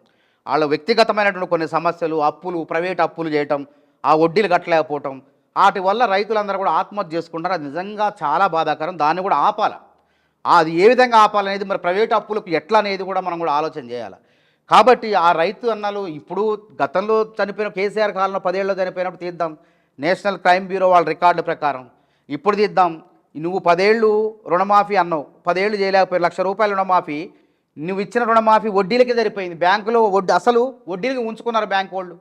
వాళ్ళ వ్యక్తిగతమైనటువంటి కొన్ని సమస్యలు, అప్పులు, ప్రైవేట్ అప్పులు చేయటం, ఆ వడ్డీలు కట్టలేకపోవటం, వాటి వల్ల రైతులందరూ కూడా ఆత్మహత్య చేసుకుంటారు. అది నిజంగా చాలా బాధాకరం. దాన్ని కూడా ఆపాలి. అది ఏ విధంగా ఆపాలనేది, మరి ప్రైవేట్ అప్పులకు ఎట్లా అనేది కూడా మనం కూడా ఆలోచన చేయాలి. కాబట్టి ఆ రైతు అన్నలు ఇప్పుడు గతంలో చనిపోయిన కేసీఆర్ కాలంలో 10 ఏళ్ళు చనిపోయినప్పుడు తీద్దాం, నేషనల్ క్రైమ్ బ్యూరో వాళ్ళ రికార్డు ప్రకారం. ఇప్పుడు తీద్దాం, నువ్వు 10 ఏళ్ళు రుణమాఫీ అన్నావు, 10 ఏళ్ళు చేయలేకపోయి, ₹1,00,000 రుణమాఫీ, నువ్వు ఇచ్చిన రుణమాఫీ వడ్డీలకి సరిపోయింది. బ్యాంకులో వడ్డీ, అసలు వడ్డీలకి ఉంచుకున్నారు బ్యాంకు వాళ్ళు.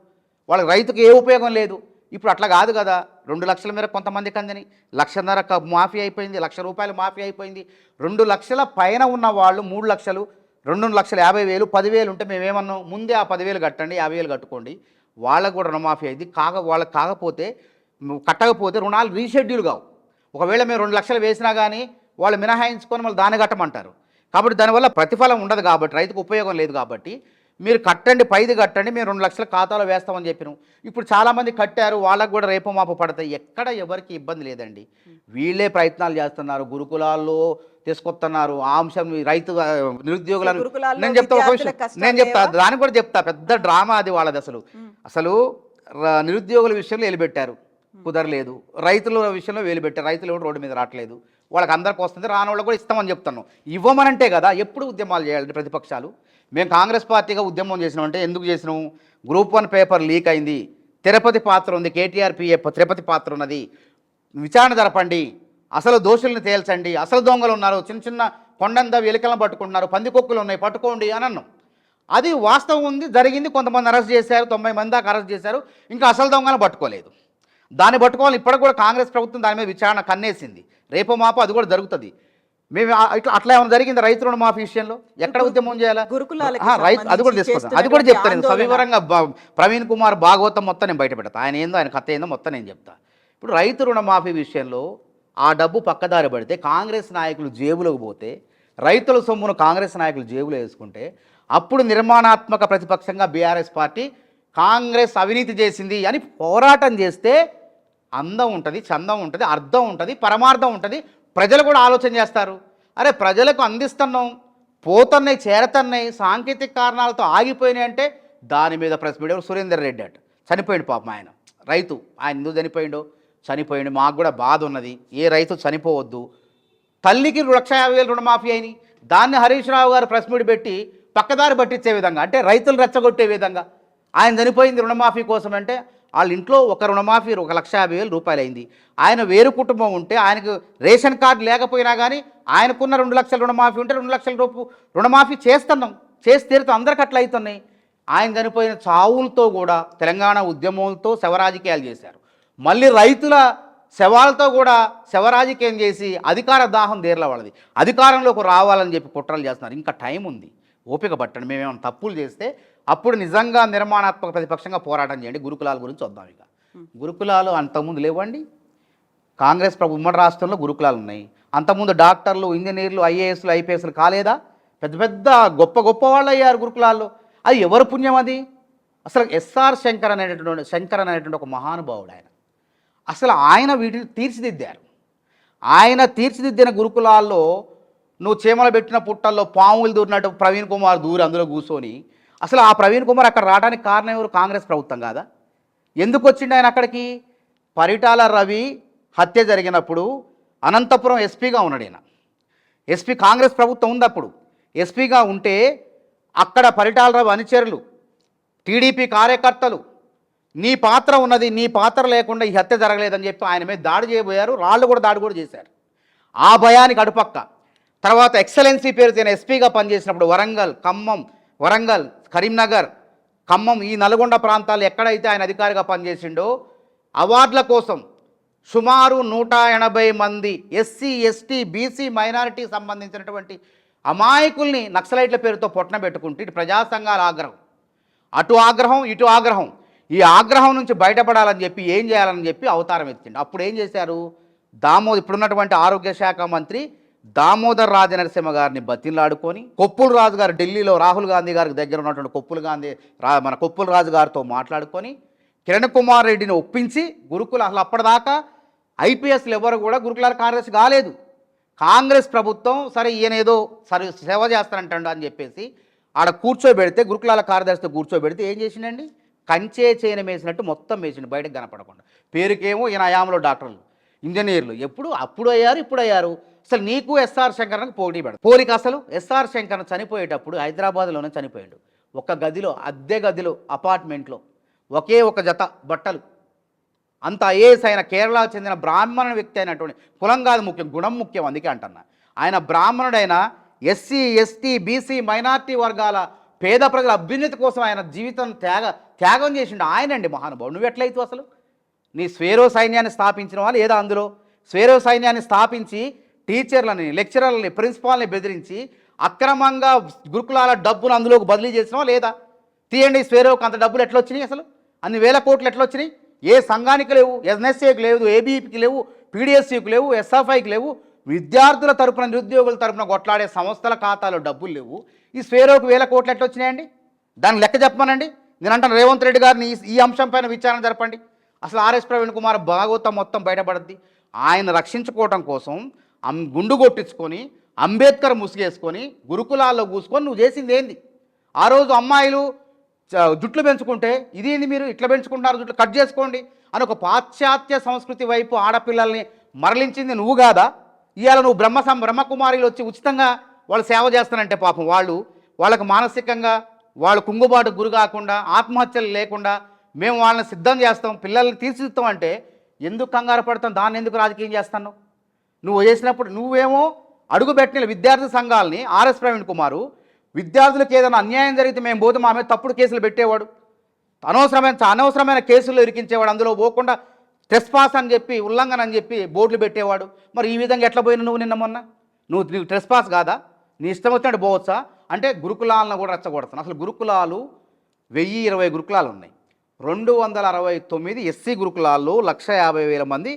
వాళ్ళకి రైతుకు ఏ ఉపయోగం లేదు. ఇప్పుడు అట్లా కాదు కదా, 2 లక్షల మేర కొంతమందికి అందని, ₹1,00,000 మాఫీ అయిపోయింది, ₹1,00,000 మాఫీ అయిపోయింది. 2 లక్షల పైన ఉన్న వాళ్ళు 3 లక్షలు, 2,50,000, 10,000 ఉంటే మేమేమన్నాం, ముందే ఆ 10,000 కట్టండి, 50,000 కట్టుకోండి, వాళ్ళకు కూడా రుణమాఫీ అయింది. వాళ్ళకి కాకపోతే, కట్టకపోతే రుణాలు రీషెడ్యూల్ కావు. ఒకవేళ మేము 2 లక్షలు వేసినా కానీ వాళ్ళు మినహాయించుకొని మళ్ళీ దాన్ని కట్టమంటారు. కాబట్టి దానివల్ల ప్రతిఫలం ఉండదు. కాబట్టి రైతుకు ఉపయోగం లేదు. కాబట్టి మీరు కట్టండి, పైది కట్టండి, మేము 2 లక్షల ఖాతాలో వేస్తామని చెప్పినాం. ఇప్పుడు చాలామంది కట్టారు, వాళ్ళకు కూడా రేపు మాపు పడతాయి. ఎక్కడ ఎవరికి ఇబ్బంది లేదండి. వీళ్ళే ప్రయత్నాలు చేస్తున్నారు, గురుకులాల్లో తీసుకొస్తున్నారు ఆ అంశం. రైతు నిరుద్యోగులను నేను చెప్తా, ఒక విషయం నేను చెప్తా, దాన్ని కూడా చెప్తా. పెద్ద డ్రామా అది వాళ్ళది. అసలు నిరుద్యోగుల విషయంలో వెలిపెట్టారు, కుదరలేదు. రైతుల విషయంలో వేలుపెట్టారు, రైతులు కూడా రోడ్డు మీద రావట్లేదు. వాళ్ళకి అందరికి వస్తుంది, రాని వాళ్ళకి కూడా ఇస్తామని చెప్తున్నాం. ఇవ్వమనంటే కదా ఎప్పుడు ఉద్యమాలు చేయాలంటే ప్రతిపక్షాలు. మేము కాంగ్రెస్ పార్టీగా ఉద్యమం చేసినామంటే ఎందుకు చేసినాం? గ్రూప్ 1 పేపర్ లీక్ అయింది, తిరుపతి పాత్ర ఉంది, కేటీఆర్ పిఏ తిరుపతి పాత్ర ఉన్నది, విచారణ జరపండి, అసలు దోషుల్ని తేల్చండి, అసలు దొంగలు ఉన్నారు, చిన్న చిన్న కొండంద ఎలికలను పట్టుకుంటున్నారు, పందికొక్కులు ఉన్నాయి, పట్టుకోండి అని అన్నాం. అది వాస్తవం ఉంది, జరిగింది. కొంతమంది అరెస్ట్ చేశారు, 90 మంది దాకా అరెస్ట్ చేశారు. ఇంకా అసలు దొంగలను పట్టుకోలేదు. దాన్ని పట్టుకోవాలి. ఇప్పటికి కూడా కాంగ్రెస్ ప్రభుత్వం దాని మీద విచారణ కన్నేసింది. రేపో మాపో అది కూడా జరుగుతుంది. మేము అట్లా ఏమైనా జరిగింది రైతు రుణమాఫీ విషయంలో? ఎక్కడ ఉద్యమం చేయాలా? రైతు అది కూడా తీసుకొస్తాను, అది కూడా చెప్తాను సవివరంగా. ప్రవీణ్ కుమార్ భాగవతం మొత్తం నేను బయట పెడతా. ఆయన ఏందో, ఆయన కథ ఏందో మొత్తం నేను చెప్తా. ఇప్పుడు రైతు రుణమాఫీ విషయంలో ఆ డబ్బు పక్కదారి పడితే, కాంగ్రెస్ నాయకులు జేబులోకి పోతే, రైతుల సొమ్మును కాంగ్రెస్ నాయకులు జేబులో వేసుకుంటే, అప్పుడు నిర్మాణాత్మక ప్రతిపక్షంగా బీఆర్ఎస్ పార్టీ కాంగ్రెస్ అవినీతి చేసింది అని పోరాటం చేస్తే అందం ఉంటుంది, చందం ఉంటుంది, అర్థం ఉంటుంది, పరమార్థం ఉంటుంది. ప్రజలు కూడా ఆలోచన చేస్తారు. అరే ప్రజలకు అందిస్తున్నాం, పోతున్నాయి, చేరతున్నాయి, సాంకేతిక కారణాలతో ఆగిపోయినాయి అంటే దాని మీద ప్రెస్ మీడియా సురేందర్ రెడ్డి అట చనిపోయిండు పాపం. ఆయన రైతు, ఆయన ఎందుకు చనిపోయిండు. మాకు కూడా బాధ ఉన్నది. ఏ రైతు చనిపోవద్దు. తల్లికి 1,50,000 రుణమాఫీ అయినాయి. దాన్ని హరీష్ రావు గారు ప్రెస్ మీట్ పెట్టి పక్కదారి పట్టించే విధంగా, అంటే రైతులు రెచ్చగొట్టే విధంగా, ఆయన చనిపోయింది రుణమాఫీ కోసం అంటే, వాళ్ళ ఇంట్లో ఒక రుణమాఫీ ₹1,50,000 అయింది. ఆయన వేరు కుటుంబం ఉంటే, ఆయనకు రేషన్ కార్డు లేకపోయినా కానీ ఆయనకున్న 2 లక్షల రుణమాఫీ ఉంటే 2 లక్షల రుణమాఫీ చేస్తున్నాం, చేసి తీరుతాం. అందరికి అట్లా అవుతున్నాయి. ఆయన చనిపోయిన చావులతో కూడా తెలంగాణ ఉద్యమంతో శవరాజకీయాలు చేశారు. మళ్ళీ రైతుల శవాలతో కూడా శవరాజకీయం చేసి అధికార దాహం దేర్ల వాళ్ళది. అధికారంలోకి రావాలని చెప్పి కుట్రలు చేస్తున్నారు. ఇంకా టైం ఉంది, ఓపిక పట్టండి. మేమేమైనా తప్పులు చేస్తే అప్పుడు నిజంగా నిర్మాణాత్మక ప్రతిపక్షంగా పోరాటం చేయండి. గురుకులాల గురించి వద్దాం. ఇక గురుకులాలు అంతకుముందు లేవండి. కాంగ్రెస్ ఉమ్మడి రాష్ట్రంలో గురుకులాలు ఉన్నాయి. అంతకుముందు డాక్టర్లు, ఇంజనీర్లు, ఐఏఎస్లు, ఐపీఎస్లు కాలేదా? పెద్ద పెద్ద గొప్ప వాళ్ళు అయ్యారు గురుకులాల్లో. అది ఎవరు పుణ్యం అది? అసలు ఎస్ఆర్ శంకర్ అనేటువంటి ఒక మహానుభావుడు ఆయన. అసలు ఆయన వీటిని తీర్చిదిద్దారు. ఆయన తీర్చిదిద్దిన గురుకులాల్లో నువ్వు చీమలు పెట్టిన పుట్టల్లో పాములు దూరినట్టు ప్రవీణ్ కుమార్ దూరి అందులో కూర్చొని, అసలు ఆ ప్రవీణ్ కుమార్ అక్కడ రావడానికి కారణం ఎవరు? కాంగ్రెస్ ప్రభుత్వం కాదా? ఎందుకు వచ్చిండు ఆయన అక్కడికి? పరిటాల రవి హత్య జరిగినప్పుడు అనంతపురం ఎస్పీగా ఉన్నాడు ఆయన. ఎస్పీ కాంగ్రెస్ ప్రభుత్వం ఉంది అప్పుడు. ఎస్పీగా ఉంటే అక్కడ పరిటాల రవి అనుచరులు, టీడీపీ కార్యకర్తలు, నీ పాత్ర ఉన్నది, నీ పాత్ర లేకుండా ఈ హత్య జరగలేదని చెప్పి ఆయన మీద దాడి చేయబోయారు. రాళ్ళు కూడా దాడి కూడా చేశారు. ఆ భయానికి అడుపక్క తర్వాత ఎక్సలెన్సీ పేరు తేన ఎస్పీగా పనిచేసినప్పుడు వరంగల్, కరీంనగర్, ఖమ్మం, ఈ నల్గొండ ప్రాంతాలు ఎక్కడైతే ఆయన అధికారిగా పనిచేసిండో అవార్డుల కోసం సుమారు 180 మంది ఎస్సీ, ఎస్టీ, బీసీ, మైనారిటీ సంబంధించినటువంటి అమాయకుల్ని నక్సలైట్ల పేరుతో పొట్టన పెట్టుకుంటే, ఇటు ప్రజా సంఘాల ఆగ్రహం, అటు ఆగ్రహం, ఇటు ఆగ్రహం. ఈ ఆగ్రహం నుంచి బయటపడాలని చెప్పి ఏం చేయాలని చెప్పి అవతారం ఎత్తిండు. అప్పుడు ఏం చేశారు? ఇప్పుడున్నటువంటి ఆరోగ్య శాఖ మంత్రి దామోదర్ రాజనరసింహ గారిని బతిలాడుకొని కొప్పుల రాజు గారు ఢిల్లీలో రాహుల్ గాంధీ గారికి దగ్గర ఉన్నటువంటి మన కొప్పుల రాజు గారితో మాట్లాడుకొని కిరణ్ కుమార్ రెడ్డిని ఒప్పించి గురుకుల అసలు అప్పటిదాకా ఐపీఎస్లు ఎవరు కూడా గురుకులాల కార్యదర్శి కాలేదు. కాంగ్రెస్ ప్రభుత్వం సరే ఈయన ఏదో సరే సేవ చేస్తానంటాడు అని చెప్పేసి ఆడ కూర్చోబెడితే గురుకులాల కార్యదర్శితో కూర్చోబెడితే ఏం చేసిండండి, కంచే చేయన వేసినట్టు మొత్తం వేసిండు బయటకు కనపడకుండా. పేరుకేమో ఈయన ఆయామలో డాక్టర్లు ఇంజనీర్లు అప్పుడు అయ్యారు ఇప్పుడు అయ్యారు. అసలు నీకు ఎస్ఆర్ శంకర్కి పోటీ పెడతారు. పోలిక అసలు ఎస్ఆర్ శంకర్ చనిపోయేటప్పుడు హైదరాబాద్లోనే చనిపోయాడు. ఒక గదిలో అద్దె గదిలో అపార్ట్మెంట్లో ఒకే ఒక జత బట్టలు. అంత ఐఏఎస్ అయిన కేరళకు చెందిన బ్రాహ్మణ వ్యక్తి అయినటువంటి కులం కాదు ముఖ్యం, గుణం ముఖ్యం. అందుకే అంటున్నా ఆయన బ్రాహ్మణుడైన ఎస్సీ ఎస్టీ బీసీ మైనార్టీ వర్గాల పేద ప్రజల అభ్యున్నతి కోసం ఆయన జీవితం త్యాగం చేసిండు ఆయనండి మహానుభావుడు. నువ్వు ఎట్లయితే అసలు నీ స్వేరో సైన్యాన్ని స్థాపించిన వాళ్ళు ఏదో అందులో స్వేరో సైన్యాన్ని స్థాపించి టీచర్లని లెక్చరర్లని ప్రిన్సిపాల్ని బెదిరించి అక్రమంగా గురుకులాల డబ్బును అందులోకి బదిలీ చేసినావా లేదా? తీయండి స్వేరోకి అంత డబ్బులు ఎట్లా వచ్చినాయి, అసలు అన్ని వేల కోట్లు ఎట్లా వచ్చినాయి? ఏ సంఘానికి లేవు, ఎన్ఎస్ఏకి లేవు, ఏబీఈపీకి లేవు, పీడిఎస్సీకి లేవు, ఎస్ఎఫ్ఐకి లేవు. విద్యార్థుల తరపున నిరుద్యోగుల తరపున కొట్లాడే సంస్థల ఖాతాలో డబ్బులు లేవు. ఈ స్వేరోకి వేల కోట్లు ఎట్లా వచ్చినాయండి? దాని లెక్క చెప్పమనండి. నేను అంటాను రేవంత్ రెడ్డి గారిని ఈ అంశం పైన విచారణ జరపండి. అసలు ఆర్ఎస్ ప్రవీణ్ కుమార్ భాగవతం మొత్తం బయటపడద్ది. ఆయన రక్షించుకోవటం కోసం గుండు కొట్టించుకొని అంబేద్కర్ ముసుగేసుకొని గురుకులాల్లో కూసుకొని నువ్వు చేసింది ఏంది? ఆ రోజు అమ్మాయిలు జుట్లు పెంచుకుంటే ఇదేంది మీరు ఇట్లా పెంచుకుంటున్నారు, జుట్లు కట్ చేసుకోండి అని ఒక పాశ్చాత్య సంస్కృతి వైపు ఆడపిల్లల్ని మరలించింది నువ్వు కాదా? ఇవాళ నువ్వు బ్రహ్మకుమారిలు వచ్చి ఉచితంగా వాళ్ళు సేవ చేస్తానంటే పాపం వాళ్ళకి మానసికంగా వాళ్ళు కుంగుబాటు గురి కాకుండా ఆత్మహత్యలు లేకుండా మేము వాళ్ళని సిద్ధం చేస్తాం, పిల్లల్ని తీర్చిదిద్దాం అంటే ఎందుకు కంగారు పడతాం? దాన్ని ఎందుకు రాజకీయం చేస్తాను? నువ్వు చేసినప్పుడు నువ్వేమో అడుగుపెట్టిన విద్యార్థి సంఘాలని ఆర్ఎస్ ప్రవీణ్ కుమారు విద్యార్థులకు ఏదైనా అన్యాయం జరిగితే మేము పోతే మా మీద తప్పుడు కేసులు పెట్టేవాడు, అనవసరమైన కేసుల్లో ఇరికించేవాడు, అందులో పోకుండా ట్రెస్పాస్ అని చెప్పి ఉల్లంఘన అని చెప్పి బోర్డులు పెట్టేవాడు. మరి ఈ విధంగా ఎట్లా పోయినా నువ్వు నిన్న మొన్న నువ్వు ట్రెస్పాస్ కాదా? నీ ఇష్టం వచ్చినట్టు పోవచ్చా? అంటే గురుకులాలను కూడా రెచ్చగొడతాను. అసలు గురుకులాలు 1020 గురుకులాలు ఉన్నాయి. 269 ఎస్సీ గురుకులాల్లో 150,000 మంది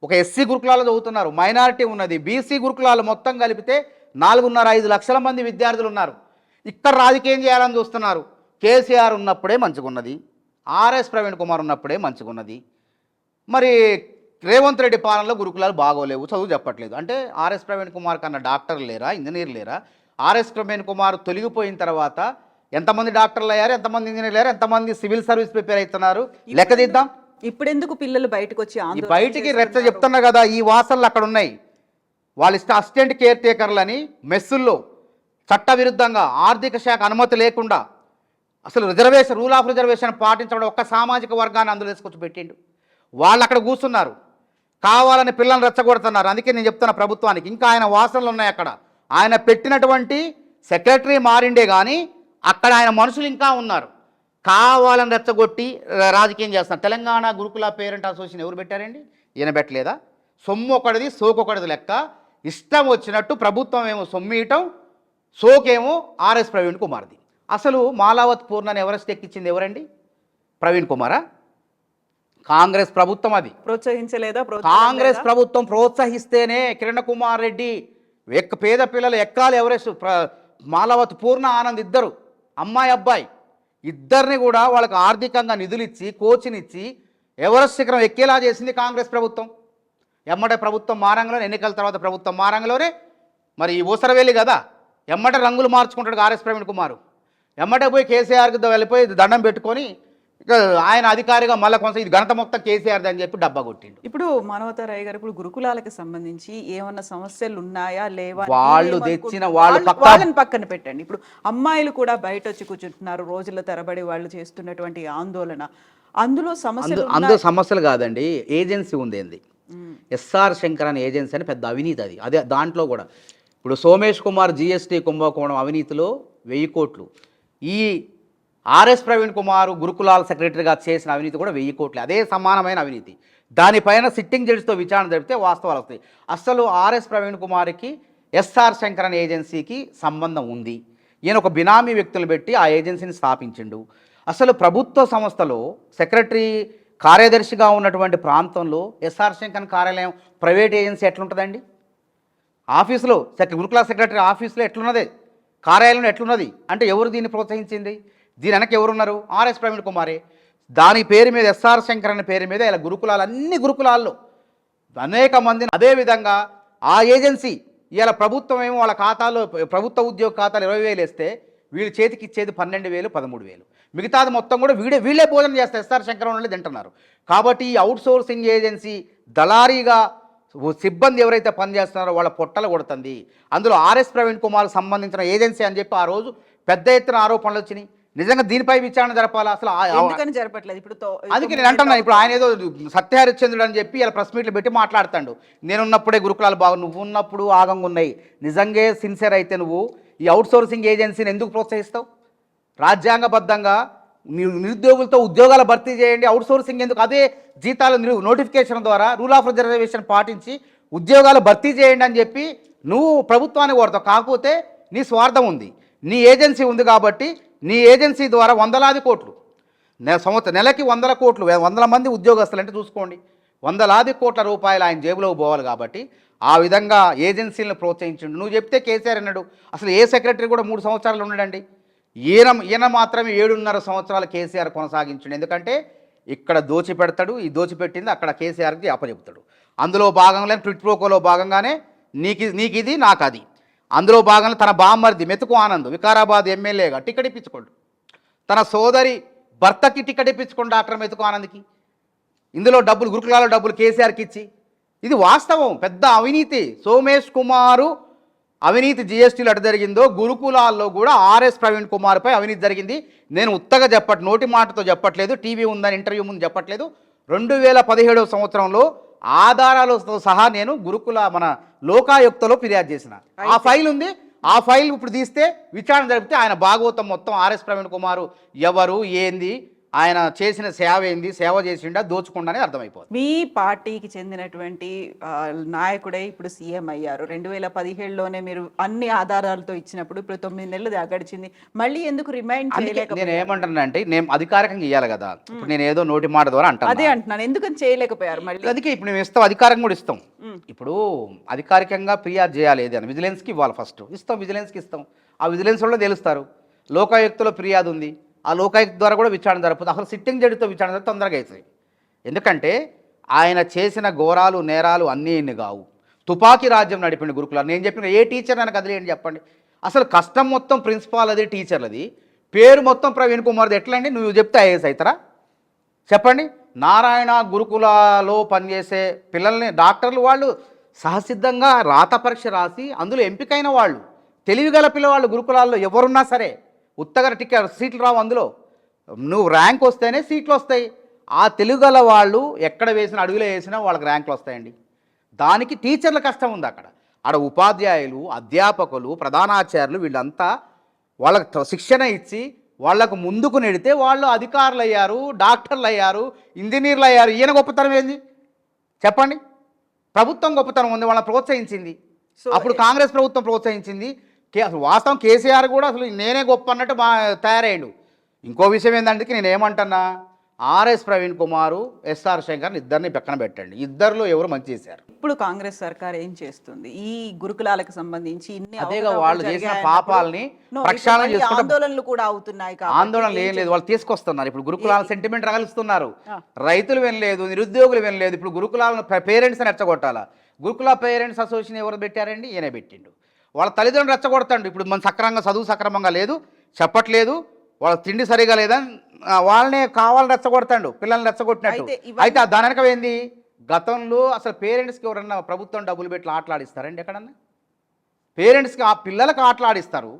ఒక ఎస్సీ గురుకులాల్లో చదువుతున్నారు. మైనారిటీ ఉన్నది. బీసీ గురుకులాలు మొత్తం కలిపితే 4.5 లక్షల మంది విద్యార్థులు ఉన్నారు. ఇక్కడ రాజకీయం చేయాలని చూస్తున్నారు. కేసీఆర్ ఉన్నప్పుడే మంచిగున్నది, ఆర్ఎస్ ప్రవీణ్ కుమార్ ఉన్నప్పుడే మంచిగున్నది. మరి రేవంత్ రెడ్డి పాలనలో గురుకులాలు బాగోలేవు, చదువు చెప్పట్లేదు అంటే ఆర్ఎస్ ప్రవీణ్ కుమార్ కన్నా డాక్టర్లు లేరా, ఇంజనీర్లు లేరా? ఆర్ఎస్ ప్రవీణ్ కుమార్ తొలగిపోయిన తర్వాత ఎంతమంది డాక్టర్లు అయ్యారు, ఎంతమంది ఇంజనీర్లు అయ్యారు, ఎంతమంది సివిల్ సర్వీస్ ప్రిపేర్ అవుతున్నారు లెక్కదిద్దాం. ఇప్పుడెందుకు పిల్లలు బయటకు వచ్చి బయటికి రెచ్చ చెప్తున్నా కదా, ఈ వాసనలు అక్కడ ఉన్నాయి. వాళ్ళ అసిస్టెంట్ కేర్ టేకర్లని మెస్సుల్లో చట్టవిరుద్ధంగా ఆర్థిక శాఖ అనుమతి లేకుండా అసలు రూల్ ఆఫ్ రిజర్వేషన్ పాటించడం ఒక్క సామాజిక వర్గాన్ని అందులో తీసుకొచ్చి పెట్టిండు. వాళ్ళు అక్కడ కూర్చున్నారు, కావాలని పిల్లల్ని రెచ్చగొడుతున్నారు. అందుకే నేను చెప్తున్నా ప్రభుత్వానికి, ఇంకా ఆయన వాసనలు ఉన్నాయి అక్కడ. ఆయన పెట్టినటువంటి సెక్రటరీ మారిండే కానీ అక్కడ ఆయన మనుషులు ఇంకా ఉన్నారు. కావాలని రెచ్చగొట్టి రాజకీయం చేస్తున్నారు. తెలంగాణ గురుకుల పేరెంట్ అసోసియేషన్ ఎవరు పెట్టారండి? ఈయన పెట్టలేదా? సొమ్ము ఒకటిది సోకొకటిది లెక్క. ఇష్టం వచ్చినట్టు ప్రభుత్వం ఏమో సొమ్మియటం, సోకేమో ఆర్ఎస్ ప్రవీణ్ కుమార్ది. అసలు మాలావత్ పూర్ణని ఎవరెస్ట్ ఎక్కించింది ఎవరండి? ప్రవీణ్ కుమారా? కాంగ్రెస్ ప్రభుత్వం అది ప్రోత్సహించలేదా? కాంగ్రెస్ ప్రభుత్వం ప్రోత్సహిస్తేనే కిరణ్ కుమార్ రెడ్డి పేద పిల్లలు ఎక్కాలి ఎవరెస్ట్. మాలావత్ పూర్ణ ఆనంద్ ఇద్దరు అమ్మాయి అబ్బాయి ఇద్దరిని కూడా వాళ్ళకి ఆర్థికంగా నిధులు ఇచ్చి కోచ్నిచ్చి ఎవరెస్ట్ శిఖరం ఎక్కేలా చేసింది కాంగ్రెస్ ప్రభుత్వం. ఎమ్మటే ప్రభుత్వం మారంగంలోనే, ఎన్నికల తర్వాత ప్రభుత్వం మారంగంలోనే మరి ఊసరవేలి కదా, ఎమ్మటే రంగులు మార్చుకుంటాడు ఆర్ఎస్ ప్రవీణ్ కుమార్. ఎమ్మటే పోయి కేసీఆర్కి వెళ్ళిపోయి దండం పెట్టుకొని ఇక ఆయన అధికారిగా మళ్ళీ కొంచెం ఇది ఘనత మొత్తం కేసీఆర్ది అని చెప్పి డబ్బా కొట్టిండు. ఇప్పుడు మానవతారాయ్ గారు, ఇప్పుడు గురుకులాలకు సంబంధించి ఏమన్నా సమస్యలు ఉన్నాయా లేవా? వాళ్ళు తెచ్చిన వాళ్ళని పక్కన పెట్టండి. ఇప్పుడు అమ్మాయిలు కూడా బయట వచ్చి కూర్చుంటున్నారు, రోజుల తరబడి వాళ్ళు చేస్తున్నటువంటి ఆందోళన, అందులో సమస్యలు కాదండి. ఏజెన్సీ ఉంది ఏంది, ఎస్ఆర్ శంకర్ అనే ఏజెన్సీ అని పెద్ద అవినీతి అది. అదే దాంట్లో కూడా ఇప్పుడు సోమేష్ కుమార్ జిఎస్టీ కుంభకోణం అవినీతిలో 1000 కోట్లు, ఈ ఆర్ఎస్ ప్రవీణ్ కుమార్ గురుకులాల సెక్రటరీగా చేసిన అవినీతి కూడా 1000 కోట్లు, అదే సమానమైన అవినీతి. దానిపైన సిట్టింగ్ జడ్జితో విచారణ జరిపితే వాస్తవాలు వస్తాయి. అసలు ఆర్ఎస్ ప్రవీణ్ కుమార్కి ఎస్ఆర్ శంకర్ అనే ఏజెన్సీకి సంబంధం ఉంది. ఈయన ఒక బినామీ వ్యక్తులు పెట్టి ఆ ఏజెన్సీని స్థాపించిండు. అసలు ప్రభుత్వ సంస్థలో సెక్రటరీ కార్యదర్శిగా ఉన్నటువంటి ప్రాంతంలో ఎస్ఆర్ శంకర్ కార్యాలయం ప్రైవేట్ ఏజెన్సీ ఎట్లుంటుందండి? ఆఫీసులో గురుకుల సెక్రటరీ ఆఫీసులో ఎట్లున్నది, కార్యాలయంలో ఎట్లున్నది అంటే ఎవరు దీన్ని ప్రోత్సహించింది? దీని వెనక ఎవరున్నారు? ఆర్ఎస్ ప్రవీణ్ కుమారే. దాని పేరు మీద ఎస్ఆర్ శంకర్ అనే పేరు మీద ఇలా గురుకులాలు, అన్ని గురుకులాల్లో అనేక మందిని, అదేవిధంగా ఆ ఏజెన్సీ ఇలా ప్రభుత్వం ఏమో వాళ్ళ ఖాతాలో, ప్రభుత్వ ఉద్యోగ ఖాతాలు 20,000 వేస్తే వీళ్ళు చేతికి ఇచ్చేది 12,000, 13,000. మిగతాది మొత్తం కూడా వీళ్ళే భోజనం చేస్తారు, ఎస్ఆర్ శంకర్ వాళ్ళే తింటున్నారు. కాబట్టి ఈ అవుట్ సోర్సింగ్ ఏజెన్సీ దళారీగా సిబ్బంది ఎవరైతే పనిచేస్తున్నారో వాళ్ళ పొట్టలు కొడుతుంది. అందులో ఆర్ఎస్ ప్రవీణ్ కుమార్కి సంబంధించిన ఏజెన్సీ అని చెప్పి ఆ రోజు పెద్ద ఎత్తున ఆరోపణలు వచ్చినాయి. నిజంగా దీనిపై విచారణ జరపాలా అసలు? ఎందుకని జరపట్లేదు ఇప్పుడు? అందుకే నేను అంటున్నాను, ఇప్పుడు ఆయన ఏదో సత్యహరిశ్చంద్రుడు అని చెప్పి ఇలా ప్రెస్ మీట్లు పెట్టి మాట్లాడతాడు. నేనున్నప్పుడే గురుకులాలు బాగు, నువ్వు ఉన్నప్పుడు ఆగంగా ఉన్నాయి. నిజంగా సిన్సియర్ అయితే నువ్వు ఈ అవుట్ సోర్సింగ్ ఏజెన్సీని ఎందుకు ప్రోత్సహిస్తావు? రాజ్యాంగబద్ధంగా నిరుద్యోగులతో ఉద్యోగాలు భర్తీ చేయండి, అవుట్ సోర్సింగ్ ఎందుకు? అదే జీతాలు నోటిఫికేషన్ ద్వారా రూల్ ఆఫ్ రిజర్వేషన్ పాటించి ఉద్యోగాలు భర్తీ చేయండి అని చెప్పి నువ్వు ప్రభుత్వాన్ని కోరుతావు. కాకపోతే నీ స్వార్థం ఉంది, నీ ఏజెన్సీ ఉంది కాబట్టి నీ ఏజెన్సీ ద్వారా వందలాది కోట్లు, నెలకి 100 కోట్లు, 100 మంది ఉద్యోగస్తులు అంటే చూసుకోండి, వందలాది కోట్ల రూపాయలు ఆయన జేబులోకి పోవాలి. కాబట్టి ఆ విధంగా ఏజెన్సీలను ప్రోత్సహించండు. నువ్వు చెప్తే కేసీఆర్ అన్నాడు, అసలు ఏ సెక్రటరీ కూడా 3 సంవత్సరాలు ఉన్నాడండి. ఈయన మాత్రమే 7.5 సంవత్సరాలు కేసీఆర్ కొనసాగించండి. ఎందుకంటే ఇక్కడ దోచిపెడతాడు, ఈ దోచిపెట్టింది అక్కడ కేసీఆర్కి అప్పచెప్తాడు. అందులో భాగంగానే ట్విట్ ప్రోకోలో భాగంగానే నీకు ఇది నాకు అది, అందులో భాగంగా తన బామ్మర్ది మెతుకు ఆనంద్ వికారాబాద్ ఎమ్మెల్యేగా టికెట్ ఇప్పించుకోండు, తన సోదరి భర్తకి టికెట్ ఇప్పించుకోండి డాక్టర్ మెతుకు ఆనంద్కి. ఇందులో డబ్బులు, గురుకులాల డబ్బులు కేసీఆర్కి ఇచ్చి, ఇది వాస్తవం. పెద్ద అవినీతి. సోమేష్ కుమారు అవినీతి జిఎస్టీలు అటు జరిగిందో గురుకులాల్లో కూడా ఆర్ఎస్ ప్రవీణ్ కుమార్పై అవినీతి జరిగింది. నేను ఉత్తగా నోటి మాటతో చెప్పట్లేదు, టీవీ ఉందని ఇంటర్వ్యూ ముందు చెప్పట్లేదు. 2017 సంవత్సరంలో ఆధారాలతో సహా నేను మన లోకాయుక్తలో ఫిర్యాదు చేసిన ఆ ఫైల్ ఉంది. ఆ ఫైల్ ఇప్పుడు తీస్తే విచారణ జరిపితే ఆయన భాగవతం మొత్తం ఆర్ఎస్ ప్రవీణ్ కుమారు ఎవరు, ఏంది, ఆయన చేసిన సేవ ఏంది, సేవ చేసిండా, దోచుకుండా అర్థమైపోతుంది. మీ పార్టీకి చెందినటువంటి నాయకుడే ఇప్పుడు సీఎం అయ్యారు. 2017లోనే మీరు అన్ని ఆధారాలతో ఇచ్చినప్పుడు ఇప్పుడు 9 నెలలు గడిచింది, మళ్ళీ ఎందుకు రిమైండ్ చేయలేకపోయారు? నేను ఏమంటున్నానంటే, నేను అధికారికంగా ఇవ్వాలి కదా. ఇప్పుడు నేను ఏదో నోటి మాట ద్వారా అంటాను, అదే అంటున్నాను, ఎందుకని చేయలేకపోయారు మళ్ళీ? అందుకే ఇప్పుడు మేము ఇస్తాం, అధికారం కూడా ఇస్తాం. ఇప్పుడు అధికారికంగా ఫిర్యాదు చేయాలి ఏదైనా, విజిలెన్స్కి ఇవ్వాలి, ఫస్ట్ ఇస్తాం, విజిలెన్స్కి ఇస్తాం. ఆ విజిలెన్స్ వాళ్ళు తెలుస్తారు. లోకాయుక్తలో ఫిర్యాదు ఉంది, ఆ లోకాయుక్త ద్వారా కూడా విచారణ జరుపుతుంది. అసలు సిట్టింగ్ జడ్జితో విచారణ జరిగితే తొందరగా అవుతుంది. ఎందుకంటే ఆయన చేసిన ఘోరాలు, నేరాలు అన్నీ ఇన్ని కావు. తుపాకీ రాజ్యం నడిపిండి గురుకులాలు. నేను చెప్పిన ఏ టీచర్ నాకు కదిలేయండి చెప్పండి. అసలు కష్టం మొత్తం ప్రిన్సిపాల్ అది, టీచర్లది, పేరు మొత్తం ప్రవీణ్ కుమార్ది. ఎట్లండి? నువ్వు చెప్తే ఐఏఎస్ అవుతారా చెప్పండి? నారాయణ గురుకులాలో పనిచేసే పిల్లల్ని డాక్టర్లు వాళ్ళు సహసిద్ధంగా రాత పరీక్ష రాసి అందులో ఎంపికైన వాళ్ళు, తెలివిగల పిల్లవాళ్ళు గురుకులాల్లో ఎవరున్నా సరే ఉత్తగర టికెట్ సీట్లు రావు. అందులో నువ్వు ర్యాంక్ వస్తేనే సీట్లు వస్తాయి. ఆ తెలుగుగల వాళ్ళు ఎక్కడ వేసిన అడుగులో వేసినా వాళ్ళకి ర్యాంకులు వస్తాయండి. దానికి టీచర్ల కష్టం ఉంది. అక్కడ ఉపాధ్యాయులు, అధ్యాపకులు, ప్రధానాచార్యులు వీళ్ళంతా వాళ్ళకు శిక్షణ ఇచ్చి వాళ్లకు ముందుకు నెడితే వాళ్ళు అధికారులు అయ్యారు, డాక్టర్లు అయ్యారు, ఇంజనీర్లు అయ్యారు. ఈయన గొప్పతనం ఏంది చెప్పండి? ప్రభుత్వం గొప్పతనం ఉంది, వాళ్ళని ప్రోత్సహించింది. అప్పుడు కాంగ్రెస్ ప్రభుత్వం ప్రోత్సహించింది. అసలు వాస్తవం కేసీఆర్ కూడా అసలు నేనే గొప్ప అన్నట్టు తయారయ్యాడు. ఇంకో విషయం ఏంటంటే, నేను ఏమంటున్నా, ఆర్ఎస్ ప్రవీణ్ కుమారు, ఎస్ఆర్ శంకర్ ఇద్దరిని పక్కన పెట్టండి. ఇద్దరిలో ఎవరు మంచి చేశారు? ఇప్పుడు కాంగ్రెస్ సర్కార్ ఏం చేస్తుంది ఈ గురుకులాలకు సంబంధించి? అదేగా వాళ్ళు చేసిన పాపాలని ప్రక్షాళన చేసుకుంటే ఆందోళనలు కూడా అవుతున్నాయి. ఆందోళనలు ఏం లేదు, వాళ్ళు తీసుకొస్తున్నారు. ఇప్పుడు గురుకులాల సెంటిమెంట్ రగలుస్తున్నారు. రైతులు వినలేదు, నిరుద్యోగులు వినలేదు. ఇప్పుడు గురుకులాలను పేరెంట్స్ రెచ్చగొట్టాలా? గురుకుల పేరెంట్స్ అసోసియేషన్ ఎవరు పెట్టారండి? ఈయనే పెట్టిండు. వాళ్ళ తల్లిదండ్రులు రెచ్చగొడతాడు. ఇప్పుడు మన సక్రమంగా చదువు సక్రమంగా లేదు, చెప్పట్లేదు, వాళ్ళ తిండి సరిగా లేదని వాళ్ళనే కావాలని రెచ్చగొడతాడు, పిల్లల్ని రెచ్చగొట్టినట్టు. అయితే దాని వెనక ఏంది? గతంలో అసలు పేరెంట్స్కి ఎవరన్నా ప్రభుత్వం డబ్బులు పెట్టి ఆటలాడిస్తారండి? ఎక్కడన్నా పేరెంట్స్కి ఆ పిల్లలకు ఆటలాడిస్తారు.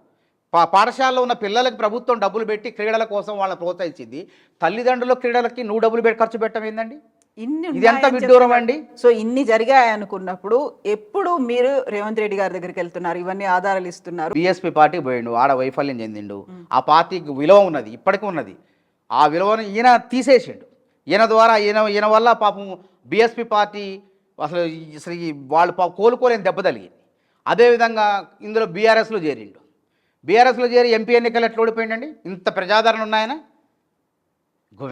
పాఠశాలలో ఉన్న పిల్లలకి ప్రభుత్వం డబ్బులు పెట్టి క్రీడల కోసం వాళ్ళని ప్రోత్సహించింది. తల్లిదండ్రుల క్రీడలకి నువ్వు డబ్బులు పెట్టి ఖర్చు పెట్టడం ఏందండి? ఇది ఎంత విడ్డూరం అండి. సో ఇన్ని జరిగాయి అనుకున్నప్పుడు ఎప్పుడు మీరు రేవంత్ రెడ్డి గారి దగ్గరికి వెళ్తున్నారు, ఇవన్నీ ఆధారాలు ఇస్తున్నారు? బీఎస్పీ పార్టీకి పోయిండు, ఆడ వైఫల్యం చెందిండు. ఆ పార్టీకి విలువ ఉన్నది, ఇప్పటికీ ఉన్నది. ఆ విలువను ఈయన తీసేసిండు. ఈయన ద్వారా ఈయన వల్ల పాపం బీఎస్పీ పార్టీ అసలు వాళ్ళు కోలుకోలేని దెబ్బ తగిలింది. అదేవిధంగా ఇందులో బీఆర్ఎస్లో చేరిండు. బీఆర్ఎస్లో చేరి ఎంపీ ఎన్నికలు ఎట్లా ఓడిపోయిండండి? ఇంత ప్రజాదరణ ఉన్నాయన,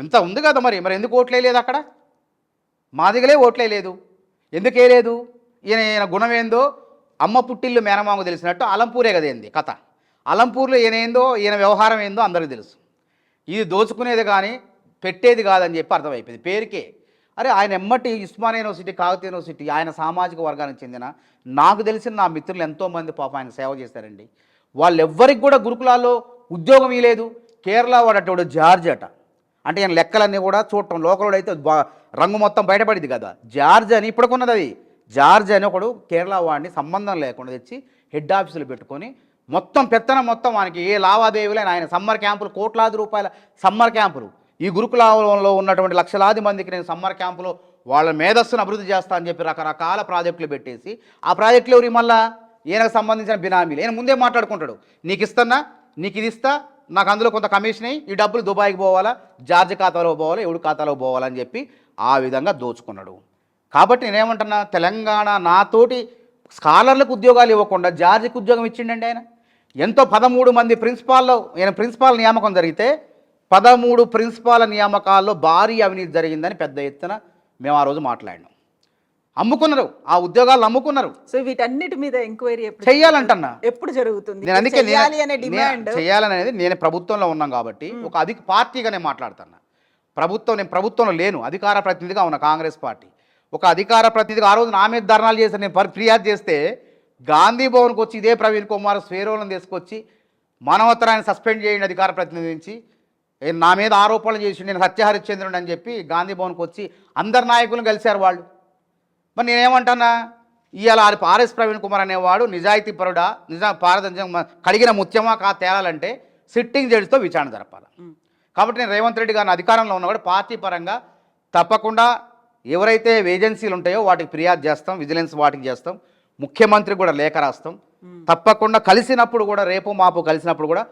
ఇంత ఉంది కదా, మరి ఎందుకు ఓట్లేదు అక్కడ? మాదిగలే ఓట్లే లేదు. ఎందుకే లేదు? ఈయన గుణం ఏందో అమ్మ పుట్టిల్లు మేనమామకు తెలిసినట్టు అలంపూరే కదా ఏంది కథ. అలంపూర్లో ఈయన వ్యవహారం ఏందో అందరికీ తెలుసు. ఇది దోచుకునేది కానీ పెట్టేది కాదని చెప్పి అర్థమైపోయింది పేరుకే. అరే ఆయన ఎమ్మటి ఉస్మానియా యూనివర్సిటీ, కాకతీయ యూనివర్సిటీ ఆయన సామాజిక వర్గానికి చెందిన నాకు తెలిసిన నా మిత్రులు ఎంతోమంది పాప ఆయన సేవ చేశారండి. వాళ్ళెవ్వరికి కూడా గురుకులాల్లో ఉద్యోగం ఇవ్వలేదు. కేరళ వాడటోడు జార్జ్ అట, అంటే ఈయన లెక్కలన్నీ కూడా చూడటం లోకల్ అయితే రంగు మొత్తం బయటపడింది కదా. జార్జ్ అని ఇప్పటికున్నది అది. జార్జ్ అని ఒకడు కేరళ వాడిని సంబంధం లేకుండా తెచ్చి హెడ్ ఆఫీసులు పెట్టుకొని మొత్తం పెత్తనం మొత్తం ఆయనకి ఏ లావాదేవీలైనా ఆయన సమ్మర్ క్యాంపులు కోట్లాది రూపాయల సమ్మర్ క్యాంపులు ఈ గురుకులంలో ఉన్నటువంటి లక్షలాది మందికి నేను సమ్మర్ క్యాంపులో వాళ్ళ మేధస్సును అభివృద్ధి చేస్తా అని చెప్పి రకరకాల ప్రాజెక్టులు పెట్టేసి ఆ ప్రాజెక్టులు ఎవరి మళ్ళా ఈయనకు సంబంధించిన బినామీలు ఈయన ముందే మాట్లాడుకుంటాడు. నీకు ఇస్తున్నా, నీకు ఇది ఇస్తా, నాకు అందులో కొంత కమిషన్ అయ్యి ఈ డబ్బులు దుబాయ్కి పోవాలా, జార్జ్ ఖాతాలో పోవాలా, ఎవడి ఖాతాలో పోవాలని చెప్పి ఆ విధంగా దోచుకున్నాడు. కాబట్టి నేనేమంటున్నా, తెలంగాణ నాతోటి స్కాలర్లకు ఉద్యోగాలు ఇవ్వకుండా జార్జికి ఉద్యోగం ఇచ్చిండండి ఆయన. ఎంతో 13 మంది ఈయన ప్రిన్సిపాల్ నియామకం జరిగితే 13 ప్రిన్సిపాల్ నియామకాల్లో భారీ అవినీతి జరిగిందని పెద్ద ఎత్తున మేము ఆ రోజు మాట్లాడినాం. అమ్ముకున్నారు, ఆ ఉద్యోగాలు అమ్ముకున్నారు. సో వీటన్నిటి మీద ఎంక్వైరీ చెయ్యాలంటన్నా ఎప్పుడు జరుగుతుంది? నేను అందుకే చేయాలనేది నేను ప్రభుత్వంలో ఉన్నాం కాబట్టి ఒక పార్టీగా నేను మాట్లాడుతున్నా. నేను ప్రభుత్వంలో లేను, అధికార ప్రతినిధిగా ఉన్న కాంగ్రెస్ పార్టీ. ఒక అధికార ప్రతినిధిగా ఆ రోజు నా మీద ధర్నాలు చేసి నేను ఫిర్యాదు చేస్తే గాంధీ భవన్కి వచ్చి ఇదే ప్రవీణ్ కుమార్ స్వేరోలను తీసుకొచ్చి మానవతరాన్ని సస్పెండ్ చేయండి అధికార ప్రతినిధి నుంచి, నా మీద ఆరోపణలు చేసి నేను హత్యహరిశ్చంద్రుడు అని చెప్పి గాంధీ భవన్కి వచ్చి అందరు నాయకులను కలిశారు వాళ్ళు. మరి నేనేమంటున్నా, ఇవాళ ఆర్ఎస్ ప్రవీణ్ కుమార్ అనేవాడు నిజాయితీ పరుడా, పారదర్శకం కడిగిన ముత్యమా తేలాలంటే సిట్టింగ్ జడ్జితో విచారణ జరపాలి. కాబట్టి నేను రేవంత్ రెడ్డి గారిని అధికారంలో ఉన్నవాడు పార్టీ పరంగా తప్పకుండా ఎవరైతే ఏజెన్సీలు ఉంటాయో వాటికి ఫిర్యాదు చేస్తాం, విజిలెన్స్ వాటికి చేస్తాం, ముఖ్యమంత్రికి కూడా లేఖ రాస్తాం. తప్పకుండా కలిసినప్పుడు కూడా రేపు మాపు కలిసినప్పుడు కూడా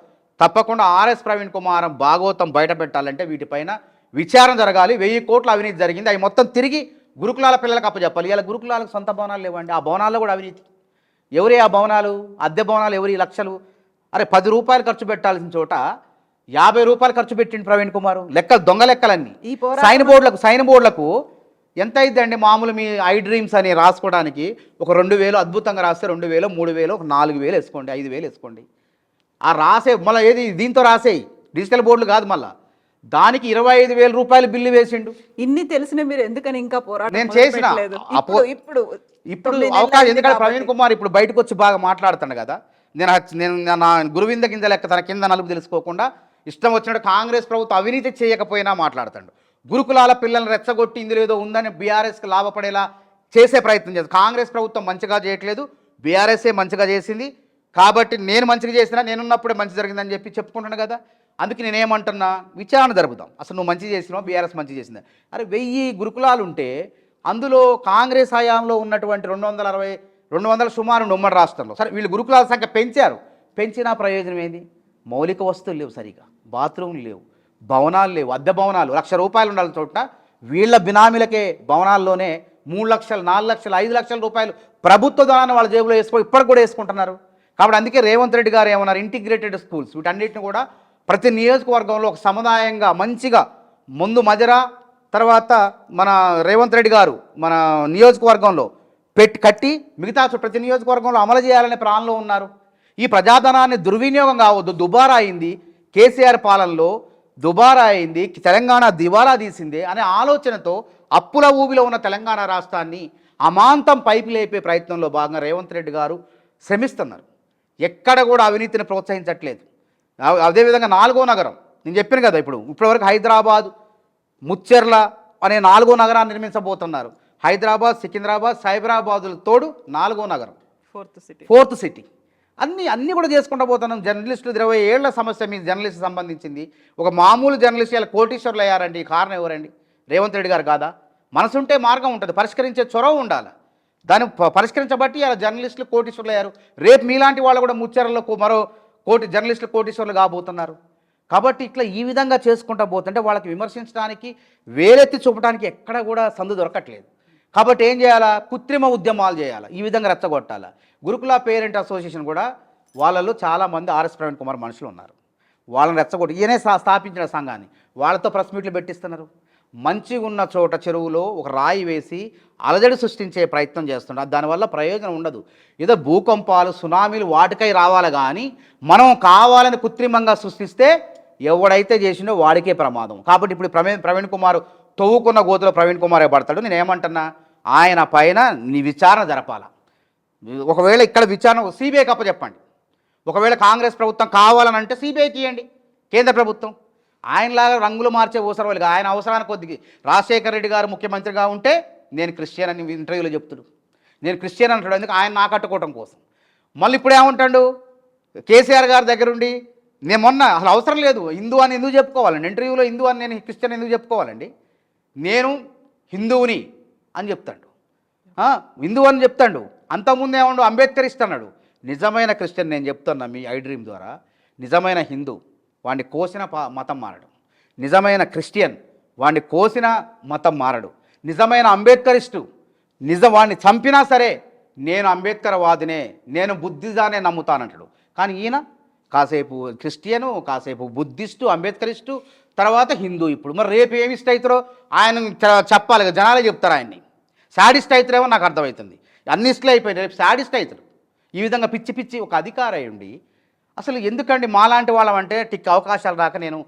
తప్పకుండా ఆర్ఎస్ ప్రవీణ్ కుమార్ భాగవతం బయట పెట్టాలంటే వీటిపైన విచారణ జరగాలి. 1000 కోట్ల అవినీతి జరిగింది, అవి మొత్తం తిరిగి గురుకులాల పిల్లలకు అప్పచెప్పాలి. ఇలా గురుకులాలకు సొంత భవనాలు లేవండి, ఆ భవనాల్లో కూడా అవినీతి. ఎవరే ఆ భవనాలు, అద్దె భవనాలు ఎవరి లక్షలు? అరే 10 రూపాయలు ఖర్చు పెట్టాల్సిన చోట 50 రూపాయలు ఖర్చు పెట్టింది ప్రవీణ్ కుమార్. లెక్కలు దొంగ లెక్కలన్నీ. సైన్ బోర్డులకు ఎంత అయిద్దండి మామూలు మీ ఐ డ్రీమ్స్ అని రాసుకోవడానికి ఒక 2000 అద్భుతంగా రాస్తే 2000, 3000, ఒక 4000 వేసుకోండి, 5000 వేసుకోండి. ఆ రాసే మళ్ళీ ఏది దీంతో రాసేయి, డిజిటల్ బోర్డులు కాదు, మళ్ళీ దానికి 25,000 రూపాయలు బిల్లు వేసిండు. ఇన్ని తెలిసిన మీరు ఎందుకని ఇంకా పోరాటం నేను చేసిన ఇప్పుడు అవకాశం, ఎందుకంటే ప్రవీణ్ కుమార్ ఇప్పుడు బయటకు వచ్చి బాగా మాట్లాడుతాడు కదా. నేను నా గురువింద గింజ లెక్క తన కింద నలుపు తెలుసుకోకుండా ఇష్టం వచ్చినట్టు కాంగ్రెస్ ప్రభుత్వం అవినీతి చేయకపోయినా మాట్లాడుతాడు. గురుకులాల పిల్లల్ని రెచ్చగొట్టి ఇందులో ఏదో ఉందని బీఆర్ఎస్కి లాభపడేలా చేసే ప్రయత్నం చేస్తుంది. కాంగ్రెస్ ప్రభుత్వం మంచిగా చేయట్లేదు, బీఆర్ఎస్ఏ మంచిగా చేసింది. కాబట్టి నేను మంచిగా చేసినా నేనున్నప్పుడే మంచి జరిగిందని చెప్పి చెప్పుకుంటున్నాను కదా. అందుకే నేనేమంటున్నా, విచారణ జరుపుదాం. అసలు నువ్వు మంచి చేసినావు, బీఆర్ఎస్ మంచి చేసింది. అరే 1000 గురుకులాలు ఉంటే అందులో కాంగ్రెస్ హయాంలో ఉన్నటువంటి 200 సుమారు ఉమ్మడి రాష్ట్రంలో. సరే వీళ్ళు గురుకులాల సంఖ్య పెంచారు, పెంచిన ప్రయోజనం ఏంది? మౌలిక వస్తువులు లేవు, సరిగా బాత్రూమ్లు లేవు, భవనాలు లేవు, అద్దె భవనాలు 1,00,000 రూపాయలు ఉండాలి చోట వీళ్ళ బినామీలకే భవనాల్లోనే 3 లక్షలు, 4 లక్షలు, 5 లక్షల రూపాయలు ప్రభుత్వ ధనాన్ని వాళ్ళ జేబులో ఇప్పటికి కూడా వేసుకుంటున్నారు. కాబట్టి అందుకే రేవంత్ రెడ్డి గారు ఏమన్నారు, ఇంటిగ్రేటెడ్ స్కూల్స్ వీటన్నిటిని కూడా ప్రతి నియోజకవర్గంలో ఒక సముదాయంగా మంచిగా ముందు మజరా తర్వాత మన రేవంత్ రెడ్డి గారు మన నియోజకవర్గంలో కట్టి మిగతా ప్రతి నియోజకవర్గంలో అమలు చేయాలనే ప్లాన్లో ఉన్నారు. ఈ ప్రజాధనాన్ని దుర్వినియోగం కావద్దు. దుబారా అయింది, కేసీఆర్ పాలనలో దుబారా అయింది, తెలంగాణ దివాలా తీసింది అనే ఆలోచనతో అప్పుల ఊబిలో ఉన్న తెలంగాణ రాష్ట్రాన్ని అమాంతం పైకి లేపే ప్రయత్నంలో భాగంగా రేవంత్ రెడ్డి గారు శ్రమిస్తున్నారు. ఎక్కడ కూడా అవినీతిని ప్రోత్సహించట్లేదు. అదేవిధంగా 4వ నగరం నేను చెప్పాను కదా, ఇప్పటివరకు హైదరాబాద్, ముచ్చెర్ల అనే 4వ నగరాన్ని నిర్మించబోతున్నారు. హైదరాబాద్, సికింద్రాబాద్, సైబరాబాదుల తోడు 4వ నగరం, ఫోర్త్ సిటీ. అన్నీ కూడా చేసుకుంటూ పోతున్నాం. జర్నలిస్టులు 20 ఏళ్ల సమస్య మీ జర్నలిస్ట్ సంబంధించింది. ఒక మామూలు జర్నలిస్ట్ ఇలా కోటీశ్వర్లు అయ్యారండి. ఈ కారణం ఎవరండి? రేవంత్ రెడ్డి గారు కాదా? మనసుంటే మార్గం ఉంటుంది, పరిష్కరించే చొరవ ఉండాలి. దాన్ని పరిష్కరించబట్టి ఇలా జర్నలిస్టులు కోటీశ్వర్లు అయ్యారు. రేపు మీలాంటి వాళ్ళు కూడా ముచ్చెరలో మరో జర్నలిస్టులు కోటీశ్వర్లు కాబోతున్నారు. కాబట్టి ఇట్లా ఈ విధంగా చేసుకుంటూ పోతుంటే వాళ్ళకి విమర్శించడానికి, వేలెత్తి చూపడానికి ఎక్కడ కూడా సందు దొరకట్లేదు. కాబట్టి ఏం చేయాలా? కృత్రిమ ఉద్యమాలు చేయాలి, ఈ విధంగా రెచ్చగొట్టాలి. గురుకుల పేరెంట్ అసోసియేషన్ కూడా వాళ్ళలో చాలామంది ఆర్ఎస్ ప్రవీణ్ కుమార్ మనుషులు ఉన్నారు. వాళ్ళని రెచ్చగొట్టి ఈయనే స్థాపించిన సంఘాన్ని వాళ్ళతో ప్రెస్ మీట్లు పెట్టిస్తున్నారు. మంచిగా ఉన్న చోట చెరువులో ఒక రాయి వేసి అలజడి సృష్టించే ప్రయత్నం చేస్తున్నారు. దానివల్ల ప్రయోజనం ఉండదు. ఏదో భూకంపాలు సునామీలు వాటికై రావాలి కానీ మనం కావాలని కృత్రిమంగా సృష్టిస్తే ఎవడైతే చేసిండో వాడికే ప్రమాదం. కాబట్టి ఇప్పుడు ప్రవీణ్ కుమార్ తవ్వుకున్న గోతులో ప్రవీణ్ కుమారే పడతాడు. నేను ఏమంటున్నా, ఆయన పైన నీ విచారణ జరపాల. ఒకవేళ ఇక్కడ విచారణ సిబిఐకి అప్పచెప్పండి. ఒకవేళ కాంగ్రెస్ ప్రభుత్వం కావాలనంటే సిబిఐకి ఇవ్వండి కేంద్ర ప్రభుత్వం. ఆయనలాగా రంగులు మార్చే అవసరం లేదు. ఆయన అవసరానికి కొద్దిగా రాజశేఖర రెడ్డి గారు ముఖ్యమంత్రిగా ఉంటే నేను క్రిస్టియన్ అని ఇంటర్వ్యూలో చెప్తాడు. నేను క్రిస్టియన్ అంటాడు, ఎందుకు ఆయన నా కట్టుకోవటం కోసం. మళ్ళీ ఇప్పుడు ఏమంటాడు, కేసీఆర్ గారి దగ్గరుండి నేను మొన్న అసలు అవసరం లేదు హిందూ అని ఎందుకు చెప్పుకోవాలండి, ఇంటర్వ్యూలో హిందూ అని నేను క్రిస్టియన్ ఎందుకు చెప్పుకోవాలండి, నేను హిందువుని అని చెప్తాడు, హిందూ అని చెప్తాడు. అంతకుముందు ఏమండు అంబేద్కరిస్ట్ అన్నాడు. నిజమైన క్రిస్టియన్ నేను చెప్తున్నా మీ ఐ డ్రీమ్ ద్వారా, నిజమైన హిందూ వాడిని కోసిన మతం మారడు, నిజమైన క్రిస్టియన్ వాడిని కోసిన మతం మారడు, నిజమైన అంబేద్కరిస్టు వాడిని చంపినా సరే నేను అంబేద్కర్ వాదినే, నేను బుద్ధిజానే నమ్ముతానంటాడు. కానీ ఈయన కాసేపు క్రిస్టియను, కాసేపు బుద్ధిస్టు, అంబేద్కరిస్టు, తర్వాత హిందూ. ఇప్పుడు మరి రేపు ఏమి ఇష్ట అవుతారో ఆయన చెప్పాలి కదా, జనాలే చెప్తారు ఆయన్ని. శాడిస్ట్ అవుతారేమో నాకు అర్థమవుతుంది. అన్ని ఇష్టలు అయిపోయింది, రేపు శాడిస్ట్ అవుతారు. ఈ విధంగా పిచ్చి పిచ్చి ఒక అధికారం అయ్యండి. అసలు ఎందుకండి మాలాంటి వాళ్ళం అంటే టిక్ అవకాశాలు రాక నేను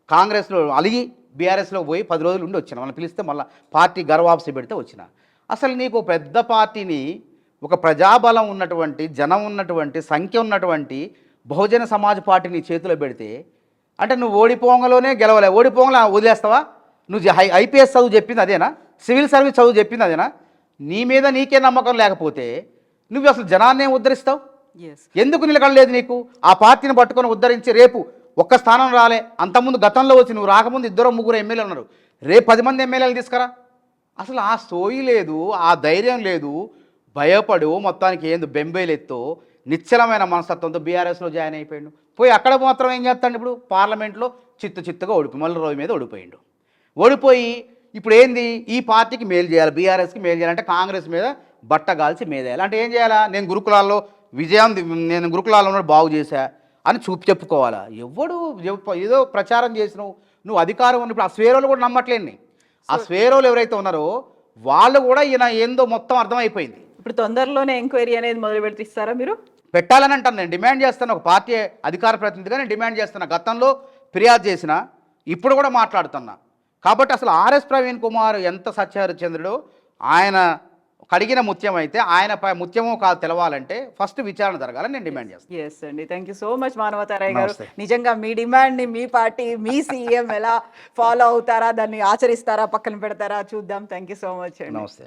కాంగ్రెస్లో అలిగి బీఆర్ఎస్లో పోయి 10 రోజులు ఉండి వచ్చిన. వాళ్ళని పిలిస్తే మళ్ళీ పార్టీ గర్వాప్సి పెడితే వచ్చిన. అసలు నీకు పెద్ద పార్టీని, ఒక ప్రజాబలం ఉన్నటువంటి, జనం ఉన్నటువంటి, సంఖ్య ఉన్నటువంటి బహుజన సమాజ్ పార్టీని చేతిలో పెడితే అంటే నువ్వు ఓడిపోంగలోనే గెలవలే, ఓడిపోంగలో వదిలేస్తావా? నువ్వు ఐపీఎస్ చదువు చెప్పింది అదేనా? సివిల్ సర్వీస్ చదువు చెప్పింది అదేనా? నీ మీద నీకే నమ్మకం లేకపోతే నువ్వు అసలు జనాన్నే ఉద్ధరిస్తావు? ఎందుకు నిలకడలేదు నీకు? ఆ పార్టీని పట్టుకొని ఉద్ధరించి రేపు ఒక్క స్థానం రాలే, అంతకుముందు గతంలో వచ్చి నువ్వు రాకముందు 2-3 ఎమ్మెల్యేలు ఉన్నారు, రేపు 10 మంది ఎమ్మెల్యేలు తీసుకురా. అసలు ఆ సోయి లేదు, ఆ ధైర్యం లేదు. భయపడు మొత్తానికి ఏంది బెంబేలెత్తో నిశ్చలమైన మనస్తత్వంతో బీఆర్ఎస్లో జాయిన్ అయిపోయాడు. పోయి అక్కడ మాత్రం ఏం చేస్తాడు, ఇప్పుడు పార్లమెంట్లో చిత్తుగా ఓడిపోయి మళ్ళీ రోజు మీద ఓడిపోయాడు. ఓడిపోయి ఇప్పుడు ఏంది, ఈ పార్టీకి మేలు చేయాలి, బీఆర్ఎస్కి మేలు చేయాలంటే కాంగ్రెస్ మీద బట్టగాల్చి మేదేయాలి. అంటే ఏం చేయాలా, నేను గురుకులాల్లో నేను గురుకులాల్లో బాగు చేశా అని చెప్పుకోవాలా? ఎవడు ఏదో ప్రచారం చేసినావు, నువ్వు అధికారం ఉన్న. ఇప్పుడు ఆ స్వేరోలు కూడా నమ్మట్లేని, ఆ స్వేరోలు ఎవరైతే ఉన్నారో వాళ్ళు కూడా ఈయన ఏందో మొత్తం అర్థమైపోయింది. ఇప్పుడు తొందరలోనే ఎంక్వైరీ అనేది మొదలు పెడిస్తారా మీరు? పెట్టాలని అంటాను. నేను డిమాండ్ చేస్తాను, ఒక పార్టీ అధికార ప్రతినిధిగా నేను డిమాండ్ చేస్తున్నా. గతంలో ఫిర్యాదు చేసిన, ఇప్పుడు కూడా మాట్లాడుతున్నా. కాబట్టి అసలు ఆర్ఎస్ ప్రవీణ్ కుమార్ ఎంత సత్యహరిచంద్రుడు, ఆయన కడిగిన ముత్యం అయితే ఆయనపై ముత్యమో కాదు తెలవాలంటే ఫస్ట్ విచారణ జరగాలని నేను డిమాండ్ చేస్తాను. ఎస్ అండి, thank you so much Manavata Roy గారు. నిజంగా మీ డిమాండ్ని మీ పార్టీ, మీ సీఎం ఎలా ఫాలో అవుతారా, దాన్ని ఆచరిస్తారా, పక్కన పెడతారా చూద్దాం. థ్యాంక్ యూ సో మచ్ అండి. నమస్తే.